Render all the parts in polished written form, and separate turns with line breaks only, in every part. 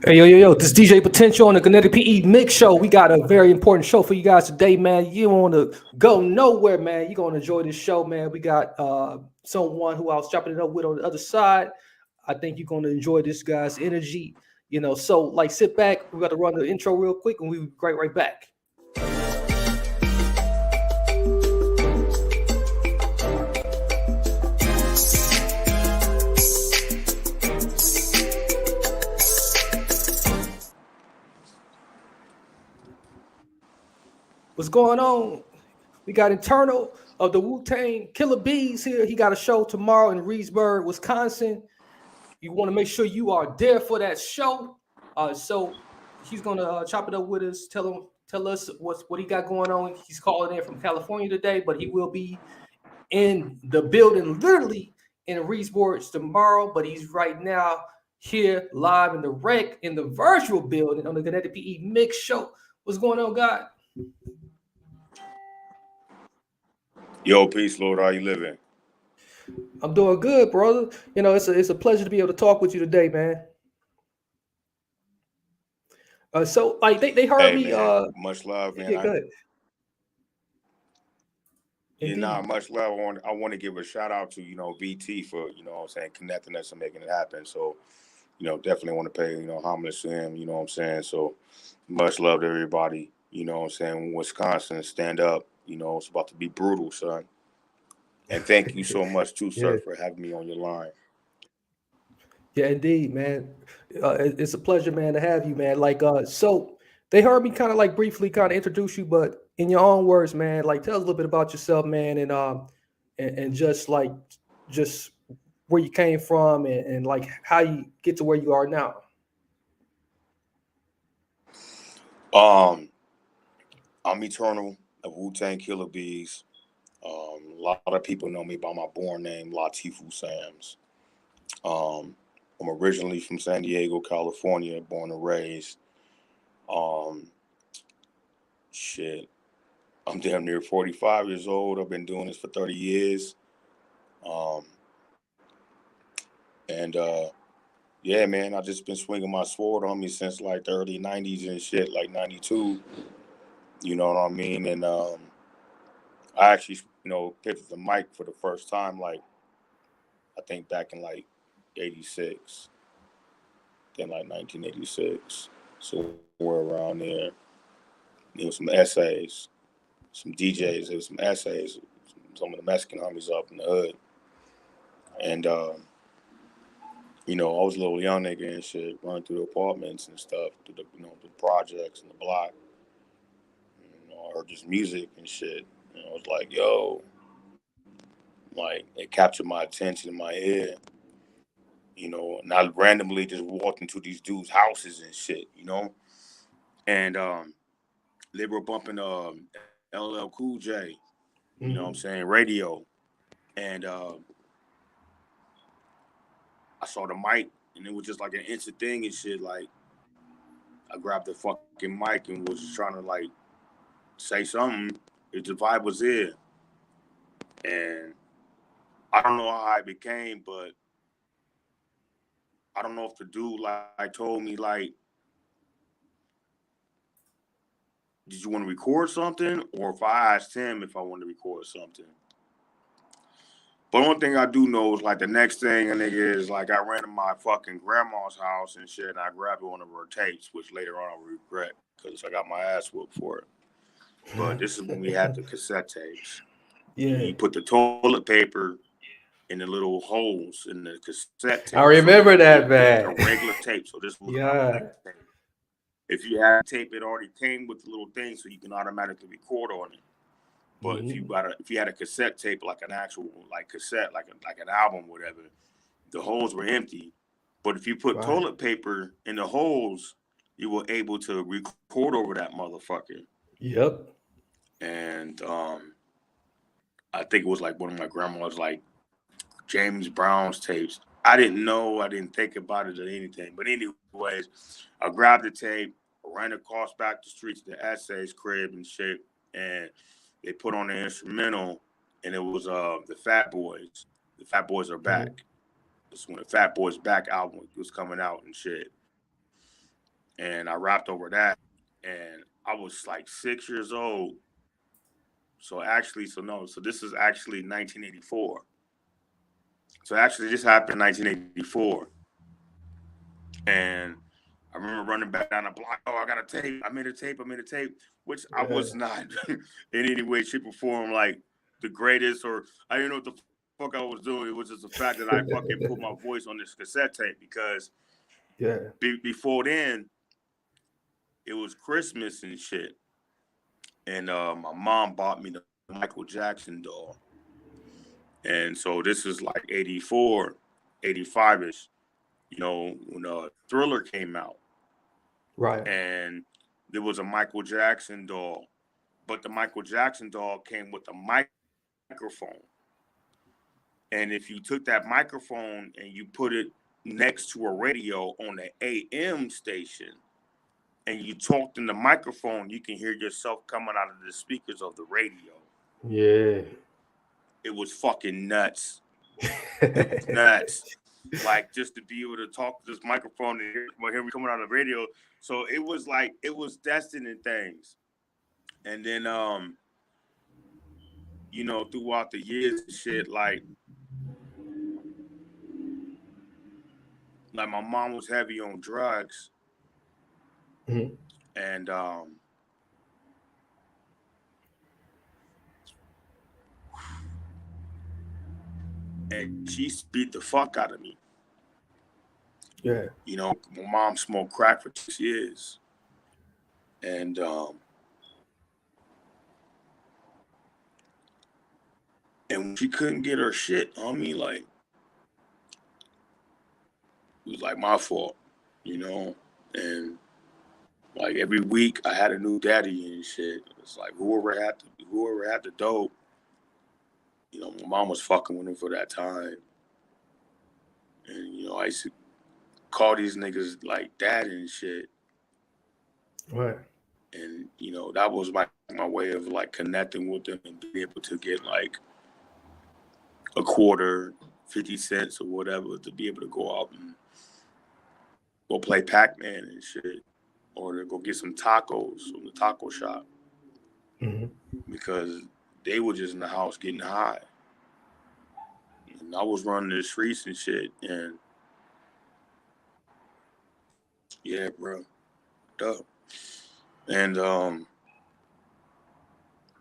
Hey, yo, this is DJ Potential on the Kinetic PE Mix Show. We got a very important show for you guys today, man. You don't want to go nowhere, man. You're going to enjoy this show, man. We got someone who I was chopping it up with on the other side. I think you're going to enjoy this guy's energy, So, like, sit back. We got to run the intro real quick, and we'll be right back. What's going on? We got Internal of the Wu-Tang Killer Bees here. He got a show tomorrow in Reedsburg, Wisconsin. You want to make sure you are there for that show. So he's gonna chop it up with us. Tell us what he got going on. He's calling in from California today, but he will be in the building, literally in Reedsburg tomorrow. But he's right now here live in the rec in the virtual building on the Kinetic PE Mix Show. What's going on, God?
Yo, peace, Lord. How you living?
I'm doing good, brother. It's a pleasure to be able to talk with you today, man. So like they heard me.
Man, much love, man.
Yeah, go ahead.
Much love. I want to give a shout out to VT for connecting us and making it happen. So definitely want to pay homage to him. So much love to everybody. Wisconsin, stand up. It's about to be brutal, son. And thank you so much, too, sir, for having me on your line.
Yeah, indeed, man. It's a pleasure, man, to have you, man. So they heard me kind of like briefly kind of introduce you, but in your own words, man, like tell us a little bit about yourself, man, and just where you came from and like how you get to where you are now.
I'm Eternal of Wu-Tang Killer Bees. A lot of people know me by my born name, Latifu Sams. I'm originally from San Diego, California, born and raised. I'm damn near 45 years old. I've been doing this for 30 years. Yeah, man, I've just been swinging my sword on me since like the early 90s and shit, like 92. You know what I mean? And I actually, picked up the mic for the first time, like, I think back in like 86, then like 1986. So we're around there. There was some essays, some DJs, there was some essays, some of the Mexican homies up in the hood. And, I was a little young nigga and shit, running through the apartments and stuff, through the projects and the block. I heard this music and shit. I was like, yo, like it captured my attention in my head, and I randomly just walked into these dudes' houses and shit, and they were bumping LL Cool J, radio, and I saw the mic, and it was just like an instant thing and shit. Like I grabbed the fucking mic and was just trying to like say something. The vibe was there. And I don't know how I became, but I don't know if the dude like told me like, did you want to record something? Or if I asked him if I wanted to record something. But one thing I do know is like the next thing a nigga is like I ran to my fucking grandma's house and shit, and I grabbed one of her tapes, which later on I regret because I got my ass whooped for it. But this is when we had the cassette tapes. Yeah. You put the toilet paper in the little holes in the cassette tape.
I remember that, man.
A regular tape. So this was tape. If you had tape, it already came with the little thing, so you can automatically record on it. But if you had a cassette tape, like an actual like cassette, like an album, whatever, the holes were empty. But if you put toilet paper in the holes, you were able to record over that motherfucker.
Yep.
And I think it was like one of my grandma's like James Brown's tapes. I didn't think about it or anything. But anyways, I grabbed the tape, ran across back the street to the Essays crib and shit, and they put on the instrumental, and it was the Fat Boys. The Fat Boys Are Back. This is when the Fat Boys Back album was coming out and shit. and I rapped over that, and I was like 6 years old. So this is actually 1984. So actually, this happened in 1984, and I remember running back down the block. Oh, I got a tape. I made a tape. Which I was not in any way, shape, or form like the greatest, or I didn't know what the fuck I was doing. It was just the fact that I fucking put my voice on this cassette tape because before then, it was Christmas and shit, and my mom bought me the Michael Jackson doll, and so this is like 84, 85ish. You know, when Thriller came out.
Right.
And there was a Michael Jackson doll, but the Michael Jackson doll came with a microphone. And if you took that microphone and you put it next to a radio on the AM station and you talked in the microphone, you can hear yourself coming out of the speakers of the radio.
Yeah.
It was fucking nuts. It was nuts. Like, just to be able to talk to this microphone and hear me coming out of the radio. So it was like, it was destined in things. And then, throughout the years and shit, like my mom was heavy on drugs.
Mm-hmm.
And she beat the fuck out of me.
Yeah.
You know, my mom smoked crack for 6 years. And when she couldn't get her shit on me, like, it was like my fault, you know? And like every week I had a new daddy and shit. It's like whoever had the dope, you know, my mom was fucking with him for that time. And, you know, I used to call these niggas like dad and shit.
Right.
And, you know, that was my way of like connecting with them and being able to get like a quarter, 50 cents or whatever to be able to go out and go play Pac-Man and shit. Or to go get some tacos from the taco shop.
Mm-hmm.
Because they were just in the house getting high. And I was running the streets and shit. And yeah, bro. Dope. And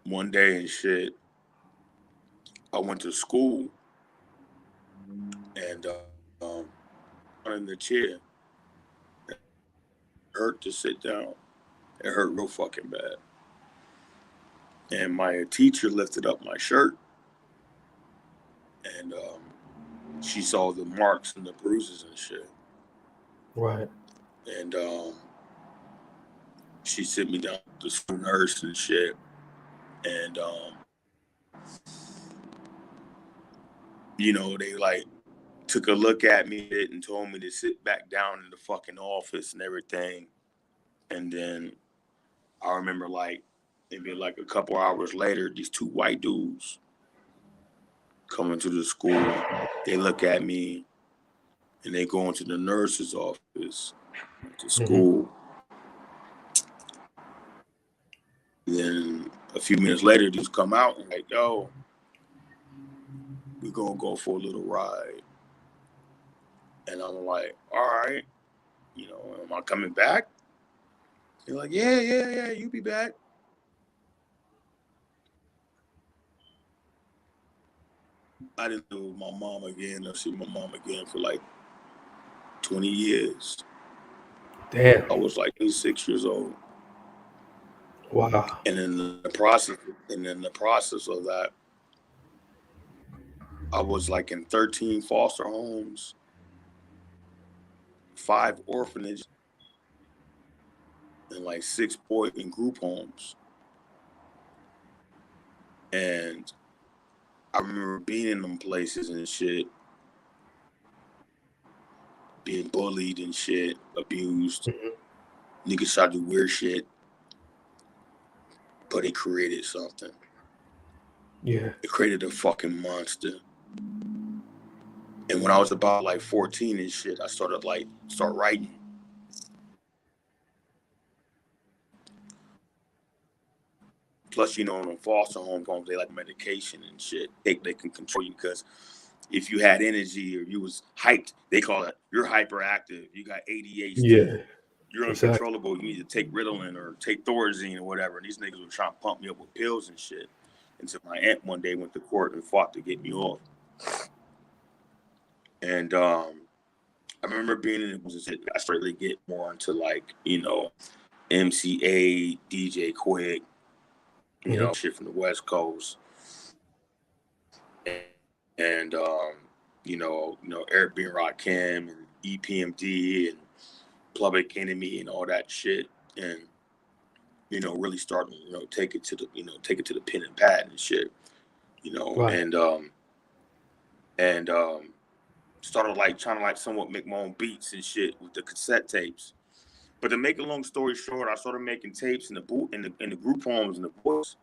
one day and shit, I went to school and in the chair. It hurt to sit down. It hurt real fucking bad. And my teacher lifted up my shirt and she saw the marks and the bruises and shit.
Right.
And she sent me down to the school nurse and shit. And you know, they like took a look at me and told me to sit back down in the fucking office and everything. And then I remember like maybe like a couple hours later, these two white dudes coming to the school. They look at me and they go into the nurse's office to school. Mm-hmm. Then a few minutes later, these come out and like, yo, we're gonna go for a little ride. And I'm like, all right, you know, am I coming back? They're like, yeah, you be back. I didn't know my mom again or see my mom again for like 20 years.
Damn.
I was like 6 years old.
Wow.
And in the process of that, I was like in 13 foster homes, 5 orphanages, and like 6 boy and group homes. And I remember being in them places and shit, being bullied and shit, abused. Mm-hmm. Niggas tried to do weird shit, but it created something.
Yeah.
It created a fucking monster. And when I was about like 14 and shit, I started writing. Plus, you know, in foster homes, they like medication and shit. They can control you because if you had energy or you was hyped, they call it you're hyperactive. You got ADHD.
Yeah.
You're uncontrollable. You need to take Ritalin or take Thorazine or whatever. And these niggas were trying to pump me up with pills and shit. Until my aunt one day went to court and fought to get me off. And I remember being in it. I started to get more into like, you know, MCA, DJ Quick, you know, shit from the West Coast. And you know, Eric B. Rakim and EPMD and Public Enemy and all that shit. And, you know, really starting, you know, take it to the pen and pad and shit, you know, and started like trying to like somewhat make my own beats and shit with the cassette tapes. But to make a long story short, I started making tapes in the group homes and the books,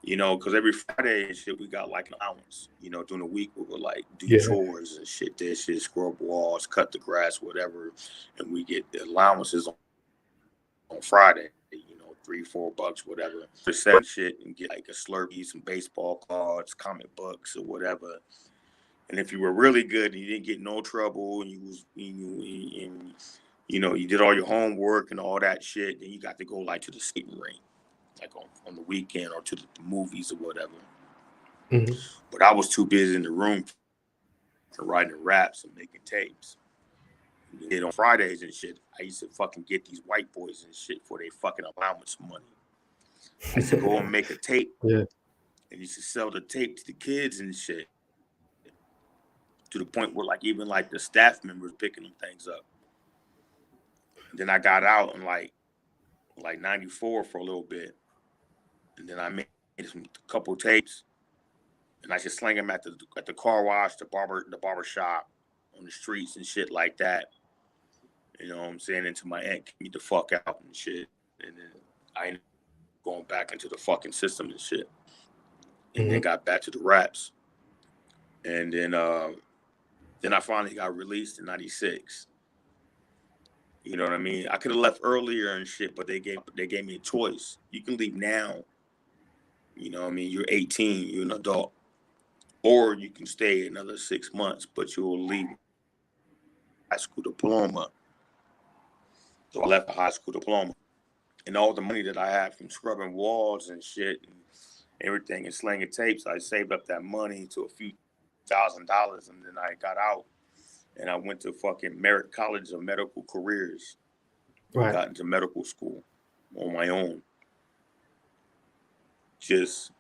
you know, because every Friday and shit we got like an allowance, you know, during the week we would like do chores and shit, scrub walls, cut the grass, whatever, and we get the allowances on Friday, you know, $3-4, whatever, for selling shit and get like a Slurpee, some baseball cards, comic books or whatever. And if you were really good and you didn't get no trouble and you know, you did all your homework and all that shit, then you got to go like to the skating rink, like on the weekend or to the movies or whatever. But I was too busy in the room for writing raps and making tapes. And on Fridays and shit, I used to fucking get these white boys and shit for their fucking allowance money. I used to go and make a tape. And used to sell the tape to the kids and shit. To the point where like even like the staff members picking them things up. And then I got out in like 94 for a little bit. And then I made a couple tapes. And I just slang them at the car wash, the barber shop, on the streets and shit like that. You know what I'm saying? Until my aunt kicked me the fuck out and shit. And then I ended up going back into the fucking system and shit. And then got back to the raps. And then I finally got released in 96. You know what I mean? I could have left earlier and shit, but they gave me a choice. You can leave now. You know what I mean? You're 18, you're an adult. Or you can stay another 6 months, but you will leave high school diploma. So I left the high school diploma. And all the money that I had from scrubbing walls and shit and everything and slinging tapes, I saved up that money to a few $1,000, and then I got out. And I went to fucking Merritt College of Medical Careers. Got into medical school on my own. Just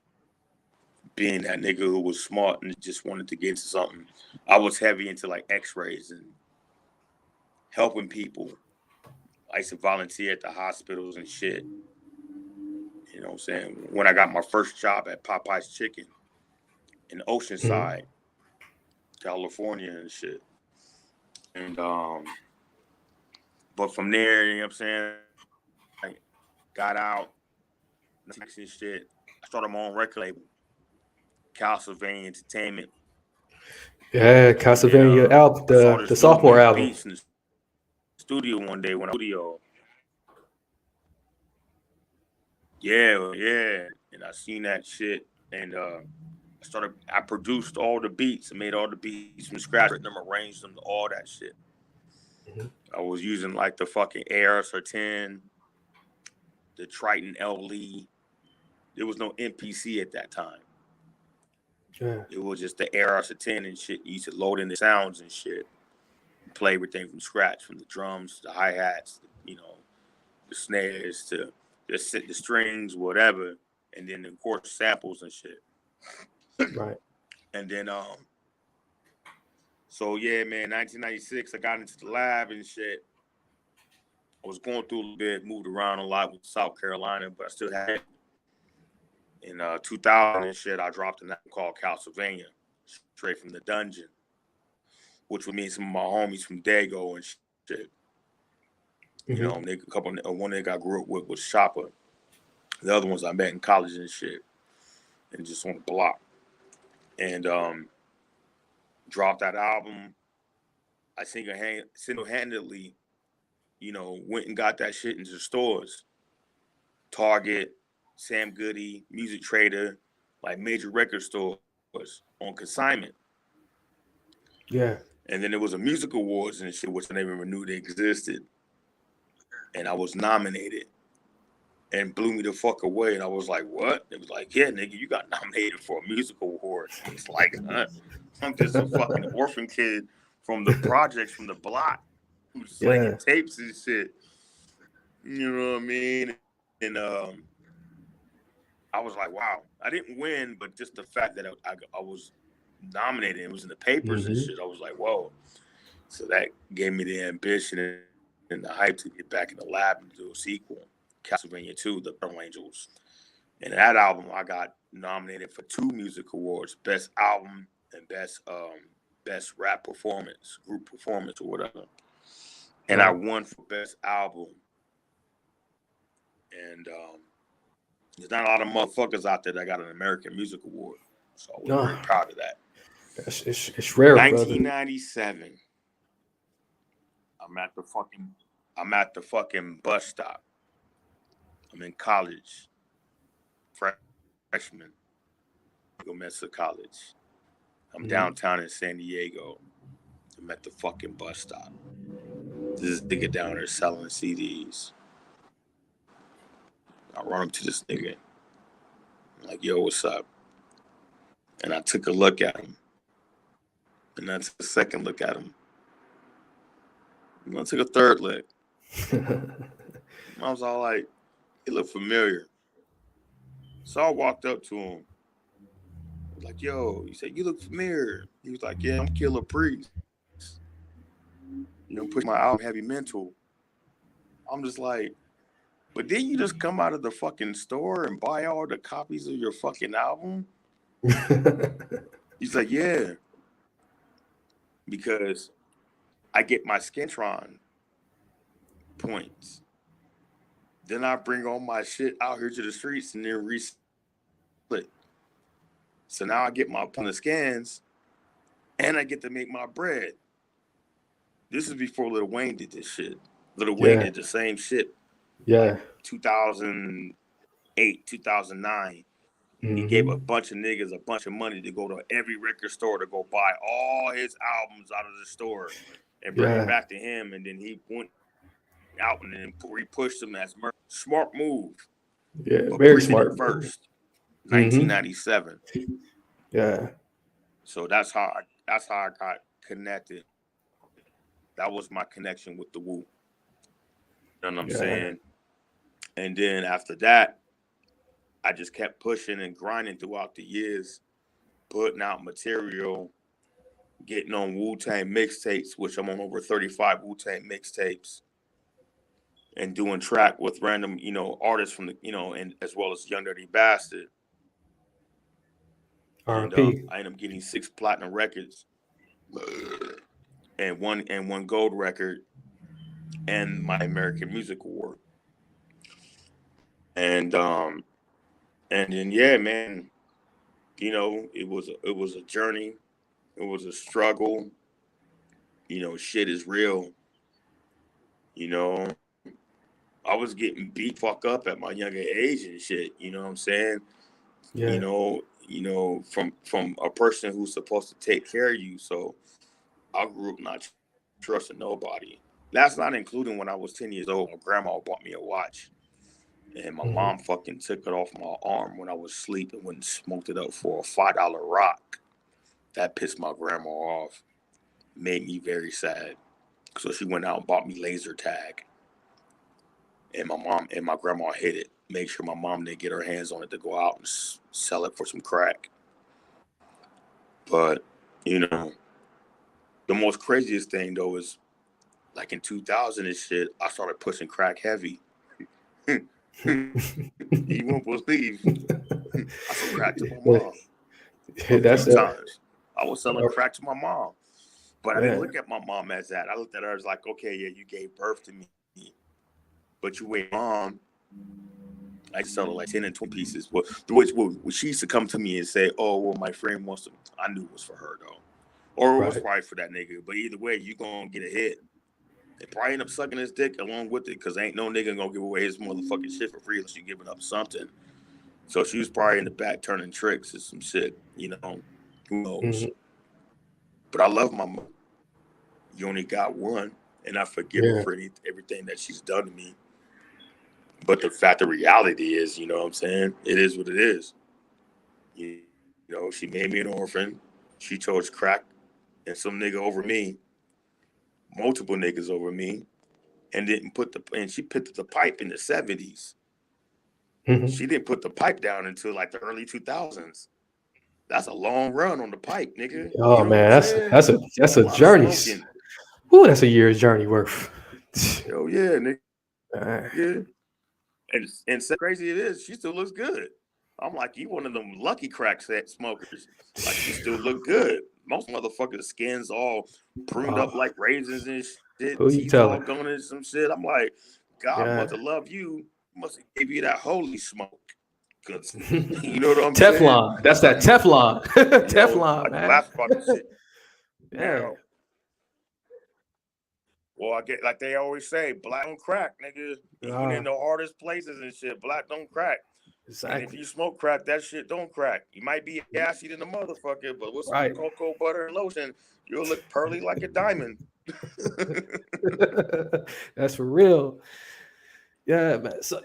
being that nigga who was smart and just wanted to get into something. I was heavy into like x-rays and helping people. I used to volunteer at the hospitals and shit. You know what I'm saying? When I got my first job at Popeye's Chicken in Oceanside, California and shit. And but from there, you know what I'm saying, I got out and shit. I started my own record label, Castlevania Entertainment.
Yeah, Castlevania album, the sophomore album.
Beats in the studio one day when I was in the studio. Yeah. And I seen that shit and I produced all the beats and made all the beats from scratch, written them, arranged them, all that shit. I was using like the fucking AR-10, the Triton LE. There was no MPC at that time. It was just the AR-10 and shit. You used to load in the sounds and shit. Play everything from scratch, from the drums, the hi-hats, you know, the snares to the strings, whatever. And then, of course, samples and shit. And then, so yeah, man, 1996, I got into the lab and shit. I was going through a little bit, moved around a lot with South Carolina, but I still had it. In 2000 and shit, I dropped an album called Castlevania, straight from the dungeon, which would mean some of my homies from Dago and shit. You know, one nigga I grew up with was Chopper. The other ones I met in college and shit, and just on the block. And dropped that album. I single-handedly, you know, went and got that shit into the stores. Target, Sam Goody, Music Trader, like major record stores on consignment.
Yeah.
And then there was a music awards and shit, which I never even knew they existed. And I was nominated. And blew me the fuck away. And I was like, what? It was like, yeah, nigga, you got nominated for a music award. It's like, huh? I'm just a fucking orphan kid from the projects from the block who's slinging tapes and shit. You know what I mean? And I was like, wow. I didn't win, but just the fact that I was nominated, it was in the papers and shit. I was like, whoa. So that gave me the ambition and the hype to get back in the lab and do a sequel. Castlevania 2, The Battle Angels. And that album, I got nominated for 2 music awards: Best Album and Best Rap Performance, Group Performance, or whatever. And I won for Best Album. And there's not a lot of motherfuckers out there that got an American Music Award, so I was very proud of that.
It's rare,
1997. Brother. I'm at the fucking bus stop. I'm in college, freshman, Mesa College. I'm downtown in San Diego. I'm at the fucking bus stop. This nigga down there selling CDs. I run up to this nigga. I'm like, yo, what's up? And I took a look at him. And I took a second look at him. And I took a third look. I was all like, he looked familiar. So I walked up to him. I was like, yo, he said, you look familiar. He was like, yeah, I'm Killer Priest. You know, push my album Heavy Mental. I'm just like, but didn't you just come out of the fucking store and buy all the copies of your fucking album? He's like, yeah. Because I get my Skintron points. Then I bring all my shit out here to the streets and then resell it. So now I get my ton of scans and I get to make my bread. This is before Lil Wayne did this shit. Lil Wayne did the same shit.
Yeah.
Like 2008, 2009. He gave a bunch of niggas a bunch of money to go to every record store to go buy all his albums out of the store and bring it back to him. And then he went out and then repushed them as merch. Smart move.
Yeah,
but
very smart.
First, 1997.
Yeah.
So that's how I got connected. That was my connection with the Wu. You know what I'm saying? And then after that, I just kept pushing and grinding throughout the years, putting out material, getting on Wu-Tang mixtapes, which I'm on over 35 Wu-Tang mixtapes, and doing track with random, artists from the, and as well as Young Dirty Bastard. And I ended up getting 6 platinum records and one gold record and my American Music Award. And then man, it was a journey. It was a struggle. Shit is real. I was getting beat fuck up at my younger age and shit. You know what I'm saying? Yeah. From a person who's supposed to take care of you. So I grew up not trusting nobody. That's not including when I was 10 years old. My grandma bought me a watch. And my mom fucking took it off my arm when I was asleep and went and smoked it up for a $5 rock. That pissed my grandma off. Made me very sad. So she went out and bought me laser tag. And my grandma hid it. Make sure my mom didn't get her hands on it to go out and sell it for some crack. But, the most craziest thing though is like in 2000 and shit, I started pushing crack heavy. You won't believe. I sold crack to my mom. Times. I was selling crack to my mom. But I didn't look at my mom as that. I looked at her as like, okay, yeah, you gave birth to me. But you wait, mom. I sell like 10 and 20 pieces. Which she used to come to me and say, oh, well, my friend wants to. I knew it was for her, though. Or it was probably for that nigga. But either way, you going to get a hit. They probably end up sucking his dick along with it because ain't no nigga going to give away his motherfucking shit for free unless you giving up something. So she was probably in the back turning tricks or some shit, you know. Who knows? But I love my mom. You only got one, and I forgive her for everything that she's done to me. But the reality is, you know what I'm saying? It is what it is. You know, she made me an orphan. She chose crack and some nigga over me, multiple niggas over me, and she put the pipe in the 70s. She didn't put the pipe down until like the early 2000s. That's a long run on the pipe, nigga.
Oh,
you know
man, that's a journey. Ooh, that's a year's journey worth.
Hell yeah, nigga. Yeah. And so crazy it is, she still looks good. I'm like, you one of them lucky crack set smokers. Like, you still look good. Most motherfuckers' skins all pruned up like raisins and shit.
Who you
Teeth all
telling?
going into some shit. I'm like, God must have loved you. Must have gave you that holy smoke. Cause you know what I'm saying?
Teflon. That's that Teflon. Teflon,
like
man.
laugh about this shit.
Yeah.
Well, I get like they always say, black don't crack, nigga. Even in the hardest places and shit, black don't crack. Exactly. And if you smoke crack, that shit don't crack. You might be assy than the motherfucker, but with some cocoa butter and lotion, you'll look pearly like a diamond.
That's for real. Yeah, man. So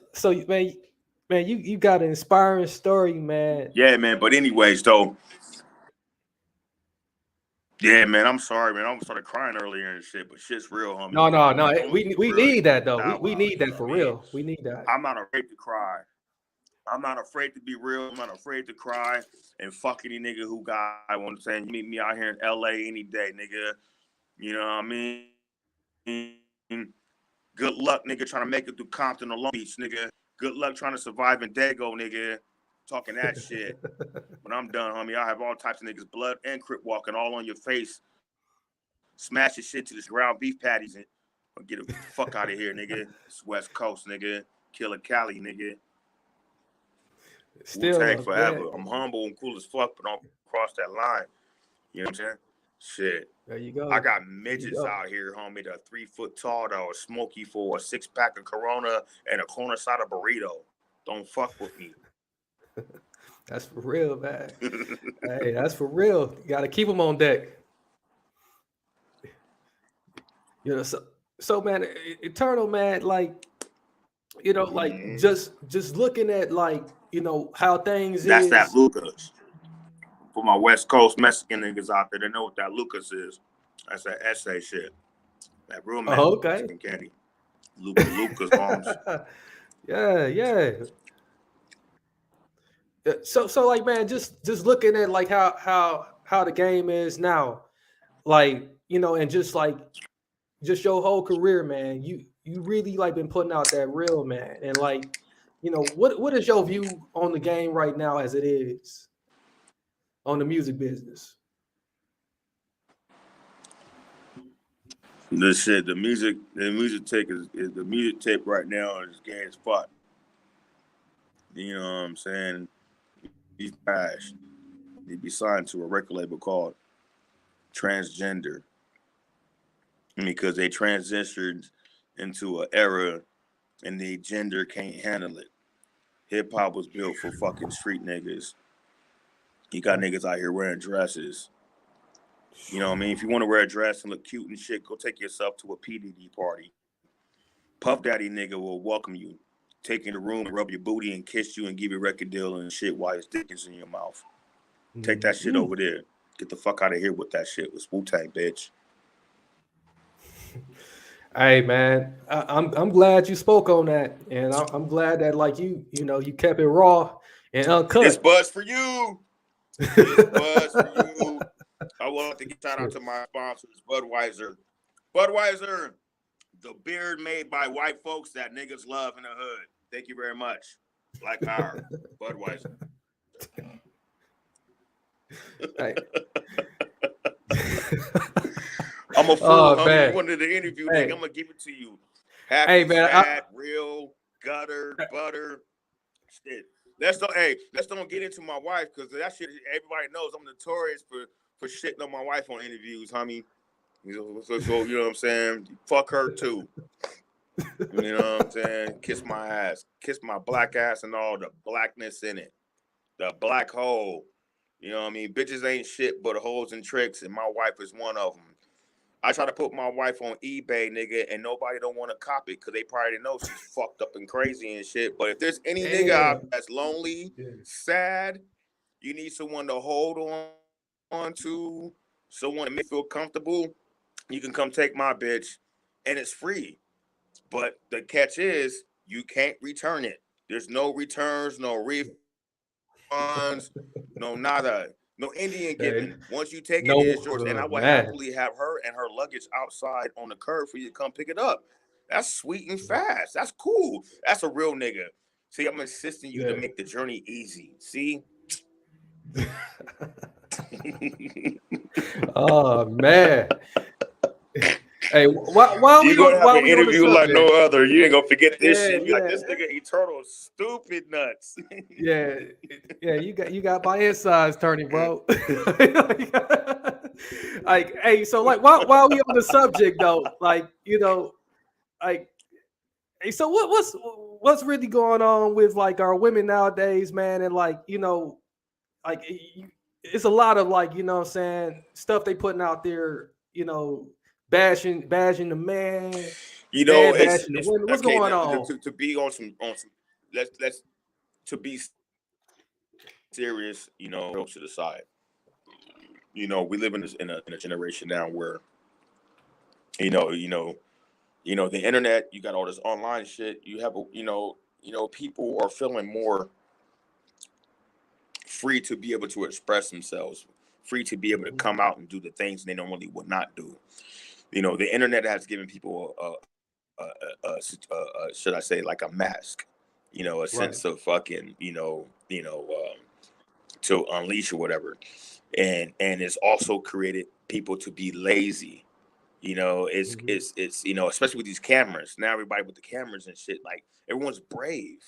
man, you got an inspiring story, man.
Yeah, man. But anyways, though. Yeah, man. I'm sorry, man. I almost started crying earlier and shit, but shit's real, homie.
No. We need that though. We need that for real. We need that.
I'm not afraid to cry. I'm not afraid to be real. I'm not afraid to cry and fuck any nigga who got. I want to say, you meet me out here in LA any day, nigga. You know what I mean? Good luck, nigga, trying to make it through Compton or Long Beach, nigga. Good luck trying to survive in Dago, nigga. Talking that shit. When I'm done, homie, I have all types of niggas, blood and crip walking all on your face. Smash your shit to this ground beef patties and get the fuck out of here, nigga. It's West Coast, nigga. Killer Cali, nigga. Wu-Tang forever. I'm humble and cool as fuck, but don't cross that line. You know what I'm saying? Shit.
There you go.
I got midgets out here, homie, that are 3 foot tall that are smoky for a 6-pack of Corona and a corner side of burrito. Don't fuck with me.
That's for real, man. Hey, that's for real. You got to keep them on deck. You know, so man, Eternal, man, like, you know, like just looking at like, you know, how things
That's that Lucas. For my West Coast Mexican niggas out there, they know what that Lucas is. That's that essay shit. That real Mexican candy. Lucas Holmes.
Yeah. So like, man, just looking at like how the game is now, like, you know, and just your whole career, man, you really like been putting out that real, man. And like, you know, what is your view on the game right now as it is on the music business?
The music tape right now is gay as fuck. You know what I'm saying? He's trash. He'd be signed to a record label called Transgender. Because they transitioned into an era and the gender can't handle it. Hip hop was built for fucking street niggas. You got niggas out here wearing dresses. You know what I mean? If you want to wear a dress and look cute and shit, go take yourself to a PDD party. Puff Daddy nigga will welcome you. Take you in the room and rub your booty and kiss you and give you a record deal and shit while his dick is in your mouth. Take that shit over there. Get the fuck out of here with that shit. It's Wu-Tang, bitch.
Hey man, I'm glad you spoke on that, and I'm glad that like you know you kept it raw and uncut.
It's buzz for you. It's buzz for you. I want to give shout out to my sponsors, Budweiser. Budweiser, the beer made by white folks that niggas love in the hood. Thank you very much. Black Power, Budweiser. I'm a fool, homie. You wanted the interview, nigga. I'm gonna give it to you. Happy, sad, real, gutter, butter, shit. Let's don't get into my wife because that shit. Everybody knows I'm notorious for shitting on my wife on interviews, homie. So you know what I'm saying? Fuck her too. You know what I'm saying? Kiss my ass. Kiss my black ass and all the blackness in it. The black hole. You know what I mean? Bitches ain't shit but hoes and tricks, and my wife is one of them. I try to put my wife on eBay, nigga, and nobody don't want to copy it because they probably know she's fucked up and crazy and shit. But if there's any nigga out that's lonely, sad, you need someone to hold on to, someone to make you feel comfortable, you can come take my bitch, and it's free. But the catch is you can't return it. There's no returns, no refunds, no nada. No Indian giving. Once you take it, it's yours. And I will happily have her and her luggage outside on the curb for you to come pick it up. That's sweet and fast. That's cool. That's a real nigga. See, I'm assisting you to make the journey easy. See?
Oh man. Hey, while
you're gonna have an interview like no other. You ain't gonna forget this shit. You like this nigga Eternal stupid nuts.
yeah, you got my insides turning, bro. Like, hey, so like while we on the subject though, like, you know, like, hey, so what's really going on with like our women nowadays, man? And like, you know, like it's a lot of like, you know what I'm saying, stuff they putting out there, you know, bashing the man,
you know,
it's what's
okay,
going on
to be on some let's to be serious, you know, to the side. You know, we live in a generation now where you know the internet, you got all this online shit, you have people are feeling more free to be able to express themselves, free to be able to come out and do the things they normally would not do. You know, the internet has given people should I say, like a mask, you know, a sense of fucking, to unleash or whatever. And it's also created people to be lazy. You know, it's you know, especially with these cameras. Now everybody with the cameras and shit, like everyone's brave.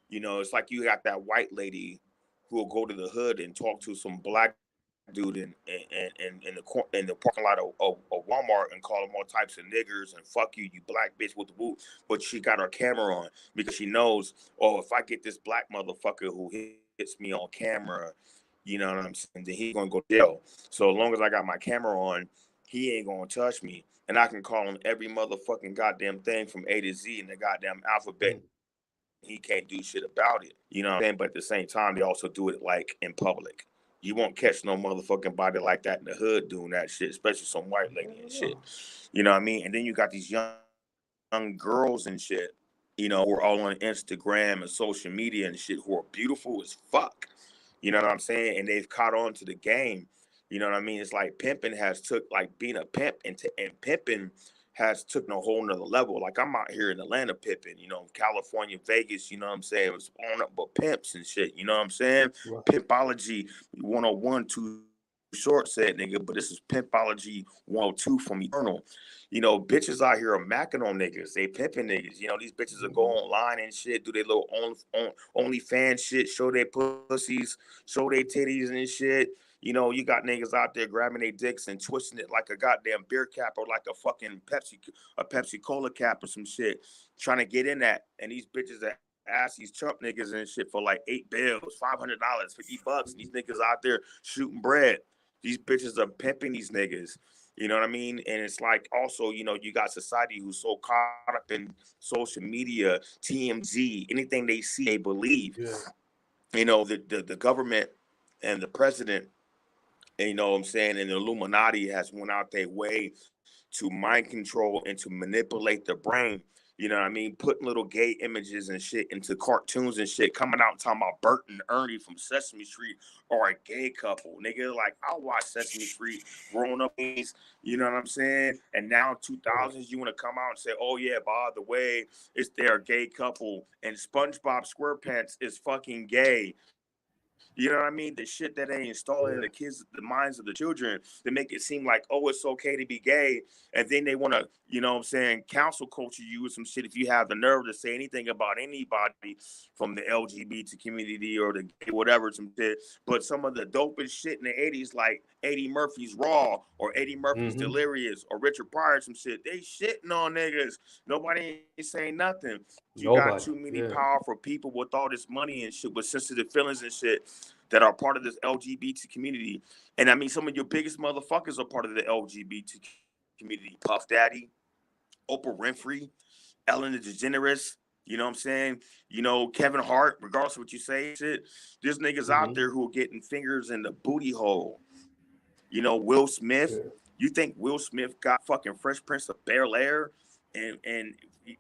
You know, it's like you got that white lady who will go to the hood and talk to some black dude in the parking lot of Walmart and call them all types of niggers and fuck you, you black bitch with the boot. But she got her camera on because she knows, oh, if I get this black motherfucker who hits me on camera, you know what I'm saying, then he's gonna go to jail. So as long as I got my camera on, he ain't gonna touch me. And I can call him every motherfucking goddamn thing from A to Z in the goddamn alphabet. He can't do shit about it. You know what I'm saying? But at the same time, they also do it like in public. You won't catch no motherfucking body like that in the hood doing that shit, especially some white lady and shit. You know what I mean? And then you got these young girls and shit, you know, who are all on Instagram and social media and shit, who are beautiful as fuck. You know what I'm saying? And they've caught on to the game. You know what I mean? It's like pimping has took, like being a pimp and pimping has took a whole nother level. Like I'm out here in Atlanta pimping, you know, California, Vegas, you know what I'm saying? It was on up but pimps and shit, you know what I'm saying? Right. Pimpology 101, too short said nigga, but this is Pimpology 102 from Eternal. You know, bitches out here are macking on niggas. They pimping niggas. You know, these bitches will go online and shit, do their little only fan shit, show their pussies, show their titties and shit. You know, you got niggas out there grabbing their dicks and twisting it like a goddamn beer cap or like a fucking Pepsi Cola cap or some shit, trying to get in that. And these bitches that ask these Trump niggas and shit for like $8, $500, $50, and these niggas out there shooting bread. These bitches are pimping these niggas. You know what I mean? And it's like also, you know, you got society who's so caught up in social media, TMZ, anything they see, they believe. Yeah. You know, the government and the president, and you know what I'm saying, and the Illuminati has went out their way to mind control and to manipulate the brain. You know what I mean? Putting little gay images and shit into cartoons and shit, coming out and talking about Bert and Ernie from Sesame Street or a gay couple. Nigga, like, I'll watch Sesame Street growing up, you know what I'm saying? And now 2000s, you want to come out and say, oh yeah, by the way, it's their gay couple and SpongeBob SquarePants is fucking gay. You know what I mean? The shit that they install in the minds of the children to make it seem like, oh, it's okay to be gay. And then they want to, you know what I'm saying, counsel culture you with some shit if you have the nerve to say anything about anybody from the LGBT community or the gay, whatever, some shit. But some of the dopest shit in the 80s, like Eddie Murphy's Raw or Eddie Murphy's Delirious or Richard Pryor, some shit, they shitting on niggas. Nobody ain't saying nothing. You got too many powerful people with all this money and shit with sensitive feelings and shit that are part of this LGBT community. And I mean, some of your biggest motherfuckers are part of the LGBT community. Puff Daddy, Oprah Winfrey, Ellen DeGeneres, you know what I'm saying? You know, Kevin Hart, regardless of what you say, shit, there's niggas out there who are getting fingers in the booty hole. You know, Will Smith. You think Will Smith got fucking Fresh Prince of Bel-Air and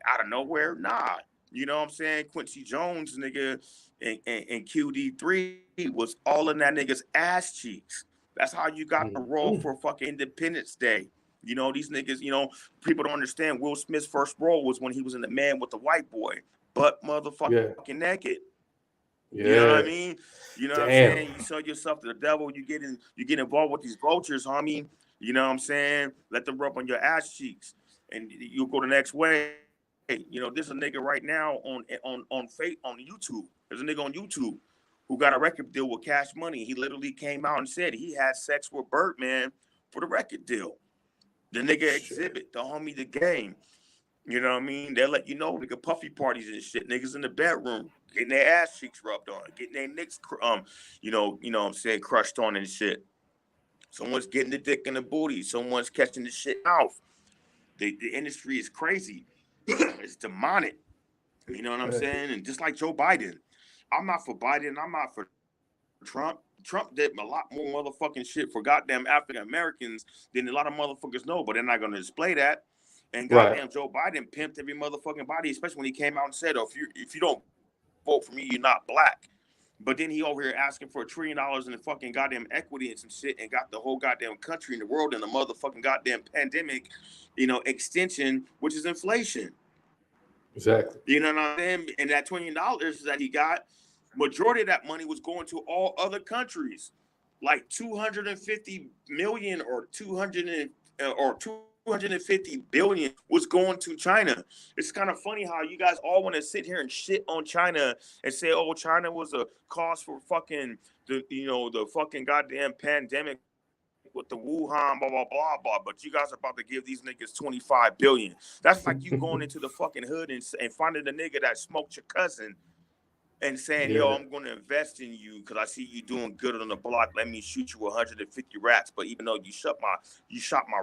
out of nowhere? Nah. You know what I'm saying? Quincy Jones, nigga, and QD3 was all in that nigga's ass cheeks. That's how you got the role for fucking Independence Day. You know, these niggas, you know, people don't understand. Will Smith's first role was when he was in The Man with the White Boy, butt motherfucking naked. You know what I mean? You know what I'm saying? You sell yourself to the devil. You get involved with these vultures, homie. You know what I'm saying? Let them rub on your ass cheeks, and you'll go the next way. You know, there's a nigga right now on YouTube. There's a nigga on YouTube who got a record deal with Cash Money. He literally came out and said he had sex with Birdman for the record deal. The nigga exhibit, the homie, the game. You know what I mean? They'll let you know, nigga, puffy parties and shit. Niggas in the bedroom getting their ass cheeks rubbed on, getting their nicks, you know what I'm saying, crushed on and shit. Someone's getting the dick in the booty. Someone's catching the shit out. The industry is crazy. It's demonic. You know what I'm saying? And just like Joe Biden, I'm not for Biden. I'm not for Trump. Trump did a lot more motherfucking shit for goddamn African Americans than a lot of motherfuckers know, but they're not going to display that. And goddamn Joe Biden pimped every motherfucking body, especially when he came out and said, oh, if you don't vote for me, you're not black. But then he over here asking for $1 trillion in fucking goddamn equity and some shit and got the whole goddamn country in the world in the motherfucking goddamn pandemic, you know, extension, which is inflation.
Exactly.
You know what I'm saying? And that $1 trillion that he got, majority of that money was going to all other countries. Like 250 million or 250 billion was going to China. It's kind of funny how you guys all want to sit here and shit on China and say, oh, China was a cause for fucking the fucking goddamn pandemic with the Wuhan, blah, blah, blah, blah. But you guys are about to give these niggas 25 billion. That's like you going into the fucking hood and finding the nigga that smoked your cousin and saying, yo, I'm going to invest in you because I see you doing good on the block. Let me shoot you 150 rats. But even though you shot my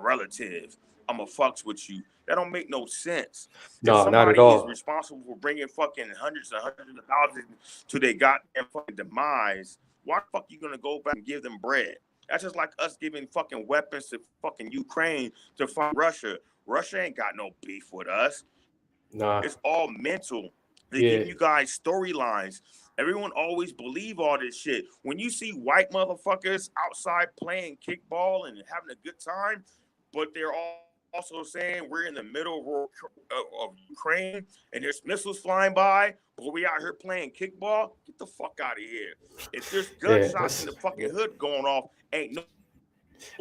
relative, I'm going to fucks with you. That don't make no sense.
No, not at all.
Somebody is responsible for bringing fucking hundreds and hundreds of thousands to their goddamn fucking demise. Why the fuck you going to go back and give them bread? That's just like us giving fucking weapons to fucking Ukraine to fight Russia. Russia ain't got no beef with us.
Nah.
It's all mental. They give you guys storylines. Everyone always believe all this shit. When you see white motherfuckers outside playing kickball and having a good time, but they're also saying we're in the middle of Ukraine and there's missiles flying by, but we out here playing kickball, get the fuck out of here. If there's gunshots in the fucking hood going off, ain't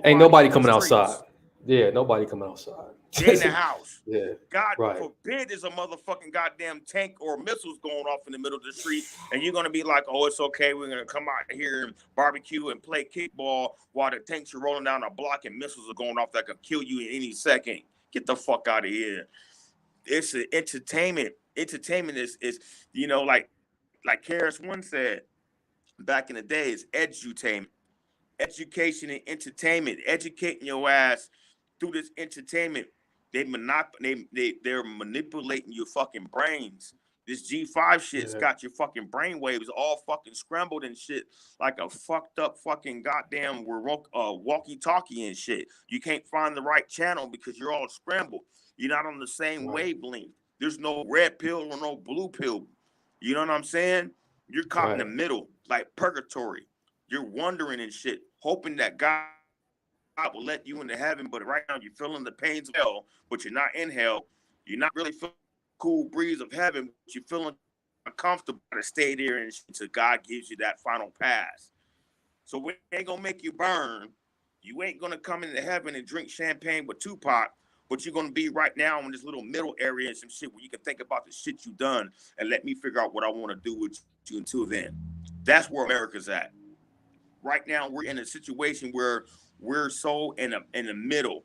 nobody coming outside. Yeah, nobody coming outside.
In the house. God forbid there's a motherfucking goddamn tank or missiles going off in the middle of the street, and you're gonna be like, oh, it's okay, we're gonna come out here and barbecue and play kickball while the tanks are rolling down a block and missiles are going off that could kill you in any second. Get the fuck out of here. It's an entertainment. Entertainment is like Karis One said back in the day, it's edutainment. Education and entertainment, educating your ass through this entertainment. They're manipulating your fucking brains. This G5 shit's got your fucking brain waves all fucking scrambled and shit like a fucked up fucking goddamn walkie-talkie and shit. You can't find the right channel because you're all scrambled. You're not on the same wavelength. There's no red pill or no blue pill. You know what I'm saying? You're caught in the middle, like purgatory. You're wondering and shit, hoping that God will let you into heaven, but right now you're feeling the pains of hell, but you're not in hell. You're not really feeling the cool breeze of heaven, but you're feeling comfortable to stay there until God gives you that final pass. So we ain't gonna make you burn. You ain't gonna come into heaven and drink champagne with Tupac, but you're gonna be right now in this little middle area and some shit where you can think about the shit you done and let me figure out what I want to do with you until then. That's where America's at. Right now, we're in a situation where we're so in the middle.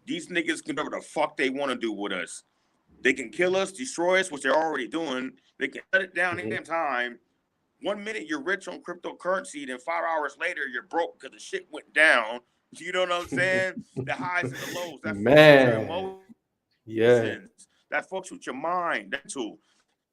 These niggas can do whatever the fuck they want to do with us. They can kill us, destroy us, which they're already doing. They can shut it down any time. 1 minute you're rich on cryptocurrency, then 5 hours later you're broke because the shit went down. You know what I'm saying? The highs and the lows. That fucks with your emotions.
Yeah.
That fucks with your mind. That's all.